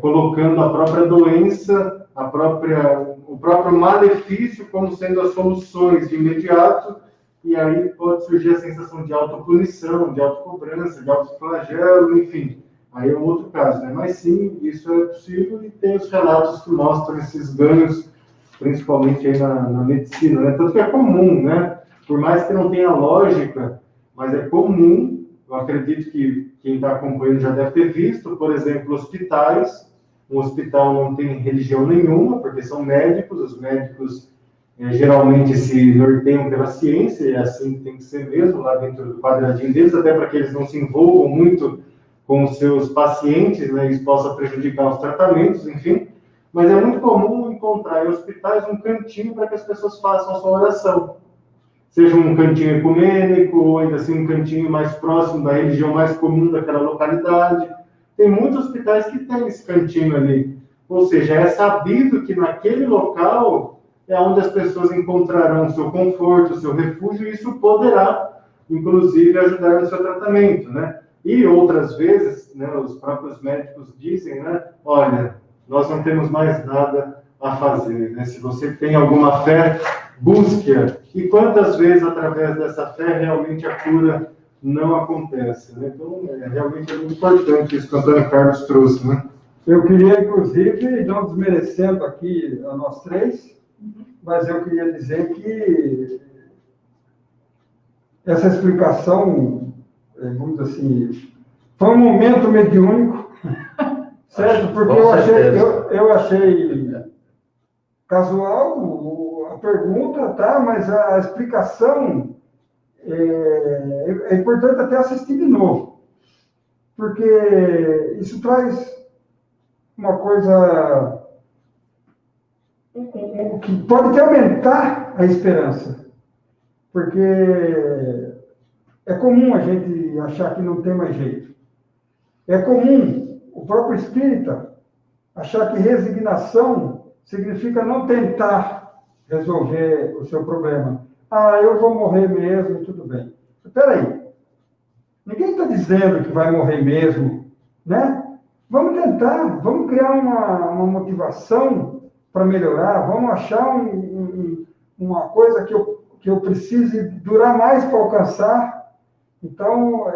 colocando a própria doença, o próprio malefício como sendo as soluções de imediato, e aí pode surgir a sensação de autopunição, de autocobrança, de autoflagelo, enfim. Aí é um outro caso, né? Mas sim, isso é possível e tem os relatos que mostram esses ganhos, principalmente aí na medicina, né? Tanto que é comum, né? Por mais que não tenha lógica, mas é comum, eu acredito que quem está acompanhando já deve ter visto, por exemplo, hospitais. Um hospital não tem religião nenhuma, porque são médicos, os médicos geralmente se norteiam pela ciência, e é assim que tem que ser mesmo, lá dentro do quadradinho deles, até para que eles não se envolvam muito com os seus pacientes, né, isso possa prejudicar os tratamentos, enfim. Mas é muito comum encontrar em hospitais um cantinho para que as pessoas façam a sua oração. Seja um cantinho ecumênico, ou ainda assim um cantinho mais próximo da religião mais comum daquela localidade. Tem muitos hospitais que têm esse cantinho ali. Ou seja, é sabido que naquele local é onde as pessoas encontrarão o seu conforto, o seu refúgio, e isso poderá, inclusive, ajudar no seu tratamento, né? E outras vezes, né, os próprios médicos dizem, né, olha, nós não temos mais nada a fazer, né? Se você tem alguma fé, busque-a. E quantas vezes, através dessa fé, realmente a cura não acontece, né? Então, realmente é muito importante isso que o Antônio Carlos trouxe, né? Eu queria, inclusive, não desmerecendo aqui a nós três, mas eu queria dizer que essa explicação, vamos dizer assim, foi um momento mediúnico, certo? Porque eu achei casual a pergunta, tá? Mas a explicação é importante até assistir de novo, porque isso traz uma coisa que pode até aumentar a esperança, porque é comum a gente achar que não tem mais jeito. É comum o próprio espírita achar que resignação significa não tentar resolver o seu problema. Ah, eu vou morrer mesmo, tudo bem. Espera aí. Ninguém está dizendo que vai morrer mesmo, né? Vamos tentar, vamos criar uma motivação para melhorar, vamos achar uma coisa que eu precise durar mais para alcançar. Então,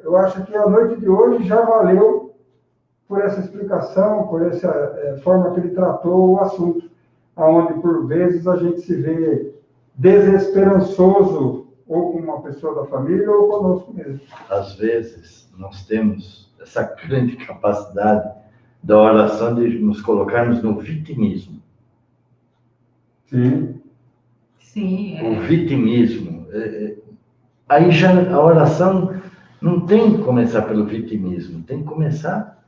eu acho que a noite de hoje já valeu por essa explicação, por essa forma que ele tratou o assunto, aonde por vezes a gente se vê desesperançoso, ou com uma pessoa da família, ou conosco mesmo. Às vezes, nós temos essa grande capacidade da oração de nos colocarmos no vitimismo. Sim. Sim, O vitimismo. Aí já a oração não tem que começar pelo vitimismo, tem que começar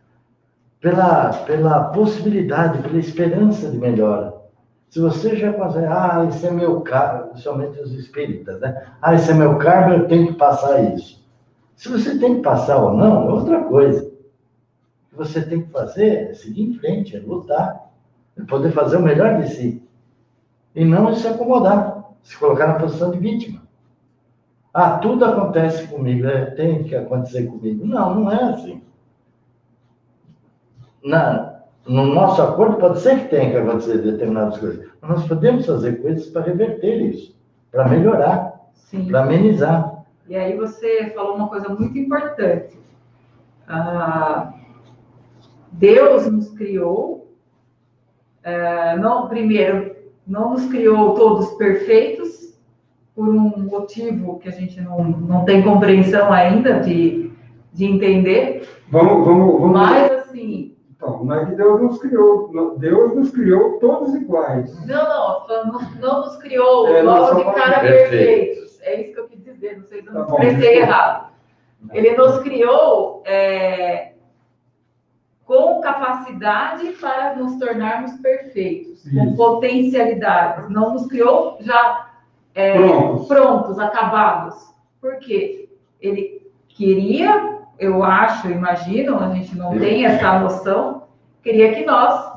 pela possibilidade, pela esperança de melhora. Se você já fazer, esse é meu karma, somente os espíritas, né? Esse é meu karma, eu tenho que passar isso. Se você tem que passar ou não, é outra coisa. O que você tem que fazer é seguir em frente, é lutar, é poder fazer o melhor de si. E não se acomodar, se colocar na posição de vítima. Tudo acontece comigo, tem que acontecer comigo. Não, não é assim. No nosso acordo pode ser que tenha que acontecer determinadas coisas, mas nós podemos fazer coisas para reverter isso, para melhorar, para amenizar. E aí você falou uma coisa muito importante. Deus nos criou, primeiro, não nos criou todos perfeitos, por um motivo que a gente não tem compreensão ainda de entender. Vamos. Mas, assim... Então, não é que Deus nos criou todos iguais. Não nos criou logo de cara perfeitos. É isso que eu quis dizer, não sei se eu me expressei errado. Ele nos criou com capacidade para nos tornarmos perfeitos, com potencialidades. Não nos criou já prontos, acabados. Por quê? Ele queria... Eu acho, imagino, a gente não tem essa noção, queria que nós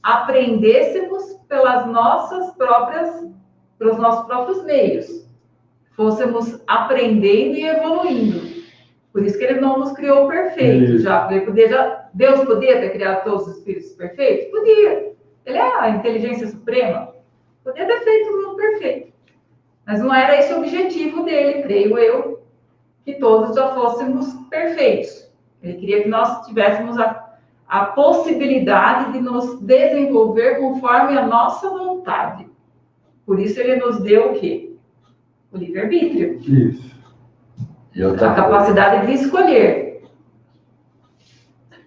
aprendêssemos pelos nossos próprios meios, fôssemos aprendendo e evoluindo. Por isso que ele não nos criou perfeitos. Deus podia ter criado todos os espíritos perfeitos? Podia. Ele é a inteligência suprema. Podia ter feito o mundo perfeito. Mas não era esse o objetivo dele, creio eu, que todos já fôssemos perfeitos. Ele queria que nós tivéssemos a possibilidade de nos desenvolver conforme a nossa vontade. Por isso ele nos deu o quê? O livre-arbítrio. Isso. A capacidade de escolher.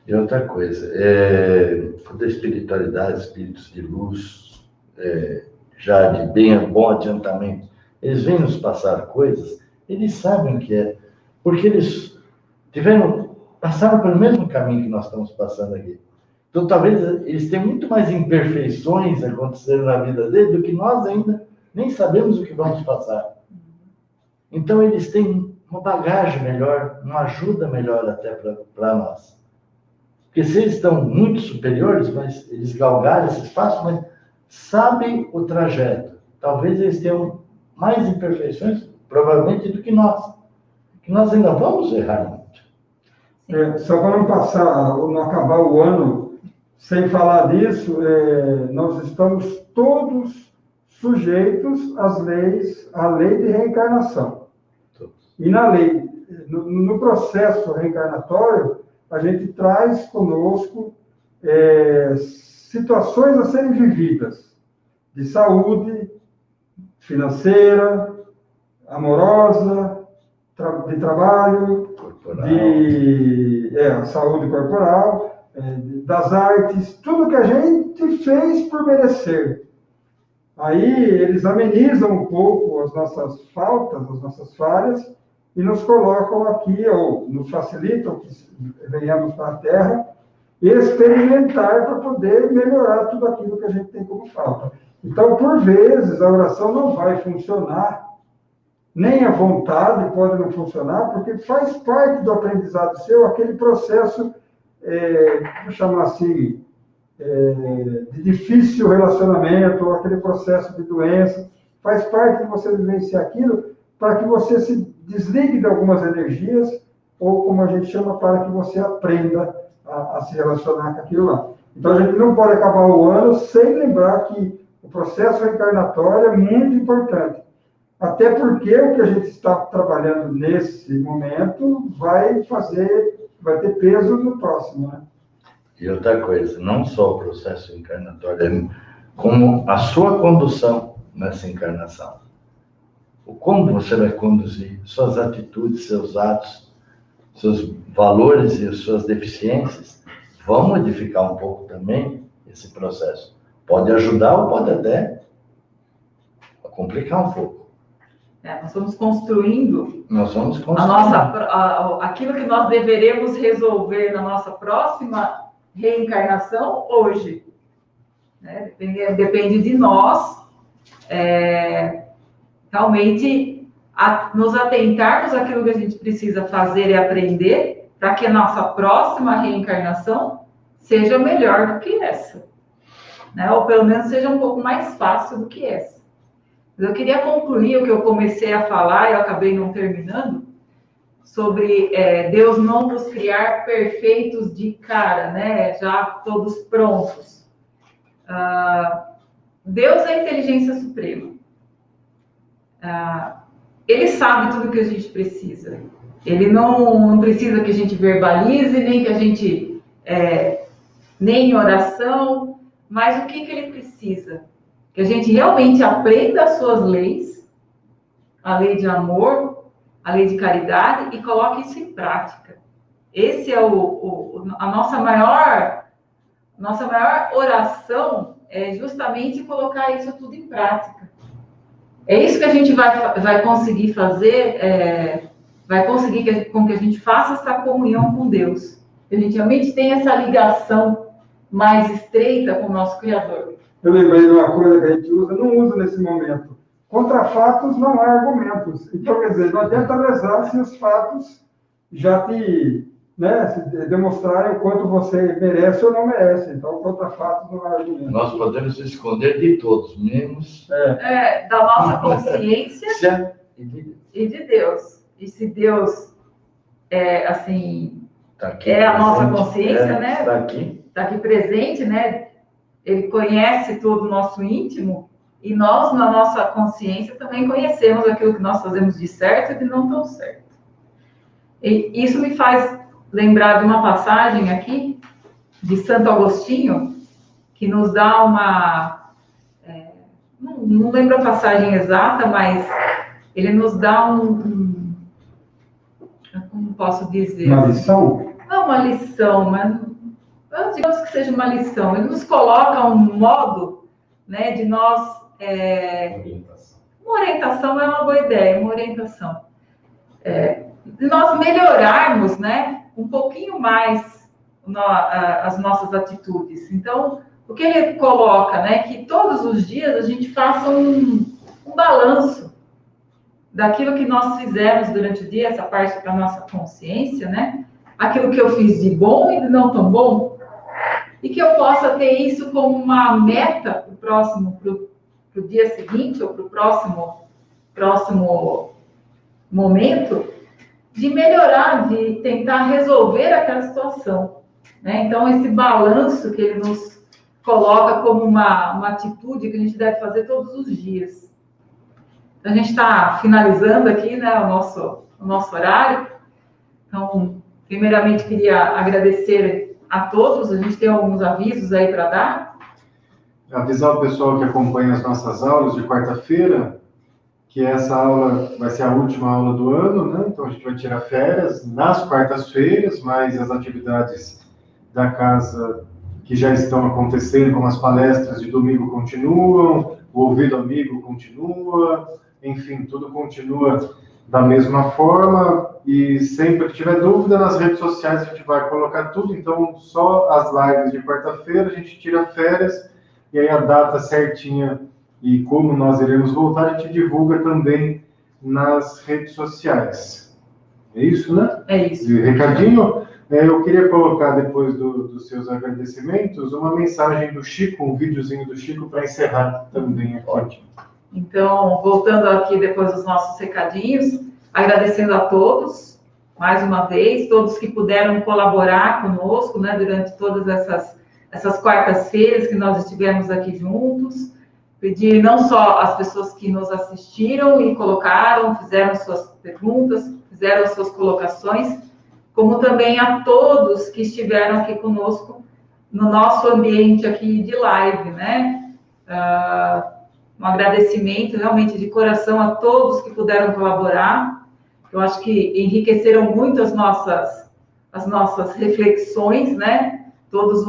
E outra coisa, quando a espiritualidade, espíritos de luz, já de bom adiantamento, eles vêm nos passar coisas, eles sabem o que é. Porque eles passaram pelo mesmo caminho que nós estamos passando aqui. Então, talvez eles tenham muito mais imperfeições acontecendo na vida deles do que nós ainda nem sabemos o que vamos passar. Então, eles têm uma bagagem melhor, uma ajuda melhor até para nós. Porque se eles estão muito superiores, mas eles galgaram esse espaço, mas sabem o trajeto. Talvez eles tenham mais imperfeições, provavelmente, do que nós. Que nós ainda vamos errar muito. Só para não acabar o ano sem falar disso, nós estamos todos sujeitos à lei de reencarnação. Todos. E na lei, no processo reencarnatório, a gente traz conosco situações a serem vividas, de saúde financeira, amorosa, de trabalho, corporal. de saúde corporal, das artes, tudo que a gente fez por merecer. Aí eles amenizam um pouco as nossas faltas, as nossas falhas, e nos colocam aqui, ou nos facilitam que venhamos para a Terra, experimentar para poder melhorar tudo aquilo que a gente tem como falta. Então, por vezes, a oração não vai funcionar, nem a vontade pode não funcionar, porque faz parte do aprendizado seu aquele processo, vamos chamar assim, de difícil relacionamento, ou aquele processo de doença, faz parte de você vivenciar aquilo para que você se desligue de algumas energias, ou como a gente chama, para que você aprenda a se relacionar com aquilo lá. Então, a gente não pode acabar o ano sem lembrar que o processo reencarnatório é muito importante. Até porque o que a gente está trabalhando nesse momento vai ter peso no próximo, né? E outra coisa, não só o processo encarnatório, como a sua condução nessa encarnação. O como você vai conduzir suas atitudes, seus atos, seus valores e suas deficiências vão modificar um pouco também esse processo. Pode ajudar ou pode até complicar um pouco. Nós vamos construindo aquilo que nós deveremos resolver na nossa próxima reencarnação hoje. Né? Depende de nós realmente nos atentarmos àquilo que a gente precisa fazer e aprender para que a nossa próxima reencarnação seja melhor do que essa. Né? Ou pelo menos seja um pouco mais fácil do que essa. Eu queria concluir o que eu comecei a falar e eu acabei não terminando, sobre Deus não nos criar perfeitos de cara, né? Já todos prontos. Deus é a inteligência suprema. Ele sabe tudo que a gente precisa. Ele não precisa que a gente verbalize, nem que a gente... nem em oração, mas o que ele precisa? Que a gente realmente aprenda as suas leis, a lei de amor, a lei de caridade, e coloque isso em prática. Esse é a nossa maior oração, é justamente colocar isso tudo em prática. É isso que a gente vai conseguir fazer, vai conseguir com que a gente faça essa comunhão com Deus. Que a gente realmente tenha essa ligação mais estreita com o nosso Criador. Eu lembrei de uma coisa que a gente não usa nesse momento. Contra fatos não há argumentos. Então, quer dizer, não adianta rezar se os fatos já te demonstrarem o quanto você merece ou não merece. Então, contra fatos não há argumentos. Nós podemos esconder de todos, menos... da nossa consciência e de Deus. E se Deus tá aqui é a nossa presente, consciência, né? Está aqui presente, né? Ele conhece todo o nosso íntimo, e nós, na nossa consciência, também conhecemos aquilo que nós fazemos de certo e de não tão certo. E isso me faz lembrar de uma passagem aqui, de Santo Agostinho, que nos dá uma... não lembro a passagem exata, mas ele nos dá como posso dizer? Uma lição? Não uma lição, mas... digamos que seja uma lição. Ele nos coloca um modo, né, de nós... Uma orientação é uma boa ideia, uma orientação. De nós melhorarmos, né, um pouquinho mais as nossas atitudes. Então, o que ele coloca, né, que todos os dias a gente faça um balanço daquilo que nós fizemos durante o dia, essa parte para a nossa consciência, né, aquilo que eu fiz de bom e de não tão bom, e que eu possa ter isso como uma meta para o próximo, para o dia seguinte, ou para o próximo momento, de melhorar, de tentar resolver aquela situação. Né? Então, esse balanço que ele nos coloca como uma atitude que a gente deve fazer todos os dias. Então, a gente está finalizando aqui, né, o nosso horário. Então, primeiramente, queria agradecer a todos. A gente tem alguns avisos aí para dar. Avisar o pessoal que acompanha as nossas aulas de quarta-feira, que essa aula vai ser a última aula do ano, né? Então a gente vai tirar férias nas quartas-feiras, mas as atividades da casa que já estão acontecendo, como as palestras de domingo continuam, o ouvido amigo continua, enfim, tudo continua da mesma forma, e sempre que tiver dúvida nas redes sociais a gente vai colocar tudo. Então só as lives de quarta-feira a gente tira férias, e aí a data certinha e como nós iremos voltar, a gente divulga também nas redes sociais. É isso, né? É isso. E, Ricardinho, eu queria colocar, depois dos seus agradecimentos, uma mensagem do Chico, um videozinho do Chico, para encerrar também aqui. Ótimo. Então, voltando aqui depois dos nossos recadinhos, agradecendo a todos, mais uma vez, todos que puderam colaborar conosco, né, durante todas essas quartas-feiras que nós estivemos aqui juntos. Pedir não só às pessoas que nos assistiram e colocaram, fizeram suas perguntas, fizeram as suas colocações, como também a todos que estiveram aqui conosco no nosso ambiente aqui de live, né? Um agradecimento realmente de coração a todos que puderam colaborar. Eu acho que enriqueceram muito as nossas reflexões, né? Todos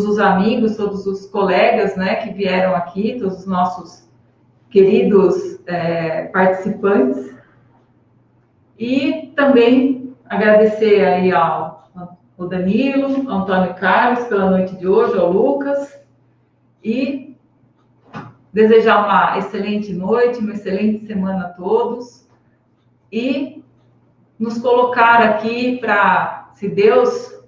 os amigos, todos os colegas, né, que vieram aqui, todos os nossos queridos participantes. E também agradecer aí ao Danilo, ao Antônio Carlos pela noite de hoje, ao Lucas, e desejar uma excelente noite, uma excelente semana a todos, e nos colocar aqui para, se Deus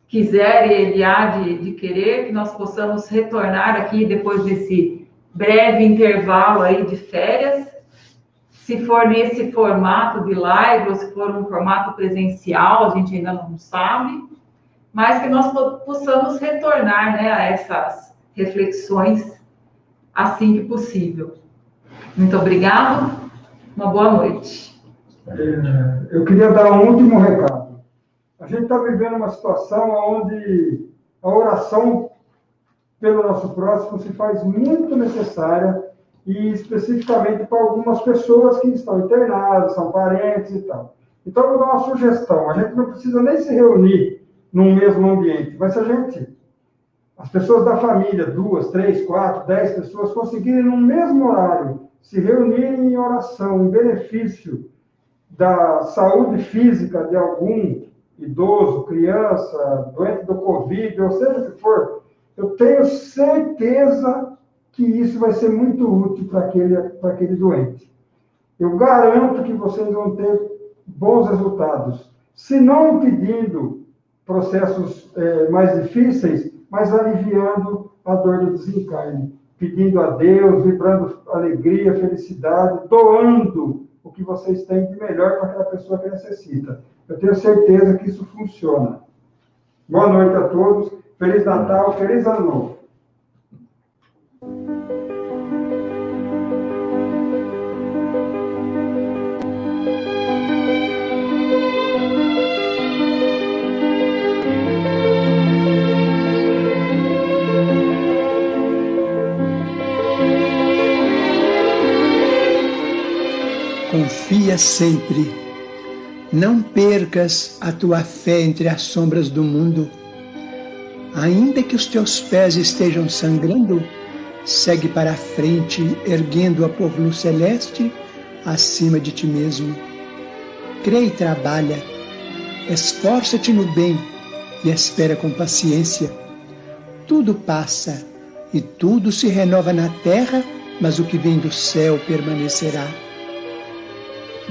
quiser e Ele há de querer, que nós possamos retornar aqui depois desse breve intervalo aí de férias, se for nesse formato de live ou se for um formato presencial, a gente ainda não sabe, mas que nós possamos retornar, né, a essas reflexões assim que possível. Muito obrigado, uma boa noite. Eu queria dar um último recado. A gente está vivendo uma situação onde a oração pelo nosso próximo se faz muito necessária, e especificamente para algumas pessoas que estão internadas, são parentes e tal. Então, eu vou dar uma sugestão. A gente não precisa nem se reunir num mesmo ambiente, mas se as pessoas da família, 2, 3, 4, 10 pessoas, conseguirem no mesmo horário se reunirem em oração, em benefício da saúde física de algum idoso, criança, doente do Covid, ou seja o que for, eu tenho certeza que isso vai ser muito útil para aquele doente. Eu garanto que vocês vão ter bons resultados, se não impedindo processos mais difíceis, mas aliviando a dor do desencarne, pedindo a Deus, vibrando alegria, felicidade, doando o que vocês têm de melhor para aquela pessoa que necessita. Eu tenho certeza que isso funciona. Boa noite a todos, Feliz Natal, Feliz Ano Novo. Confia sempre. Não percas a tua fé entre as sombras do mundo. Ainda que os teus pés estejam sangrando, segue para a frente, erguendo-a por luz celeste acima de ti mesmo. Crê e trabalha. Esforça-te no bem e espera com paciência. Tudo passa e tudo se renova na terra, mas o que vem do céu permanecerá.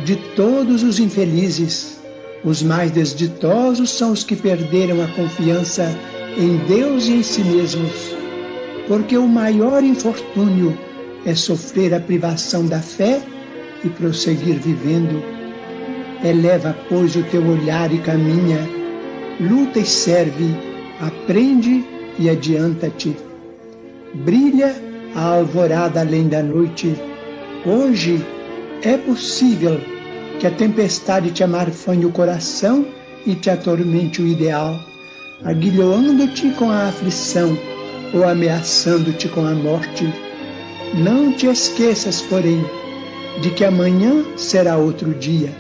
De todos os infelizes, os mais desditosos são os que perderam a confiança em Deus e em si mesmos, porque o maior infortúnio é sofrer a privação da fé e prosseguir vivendo. Eleva, pois, o teu olhar e caminha, luta e serve, aprende e adianta-te. Brilha a alvorada além da noite. Hoje é possível que a tempestade te amarfanhe o coração e te atormente o ideal, aguilhoando-te com a aflição ou ameaçando-te com a morte. Não te esqueças, porém, de que amanhã será outro dia.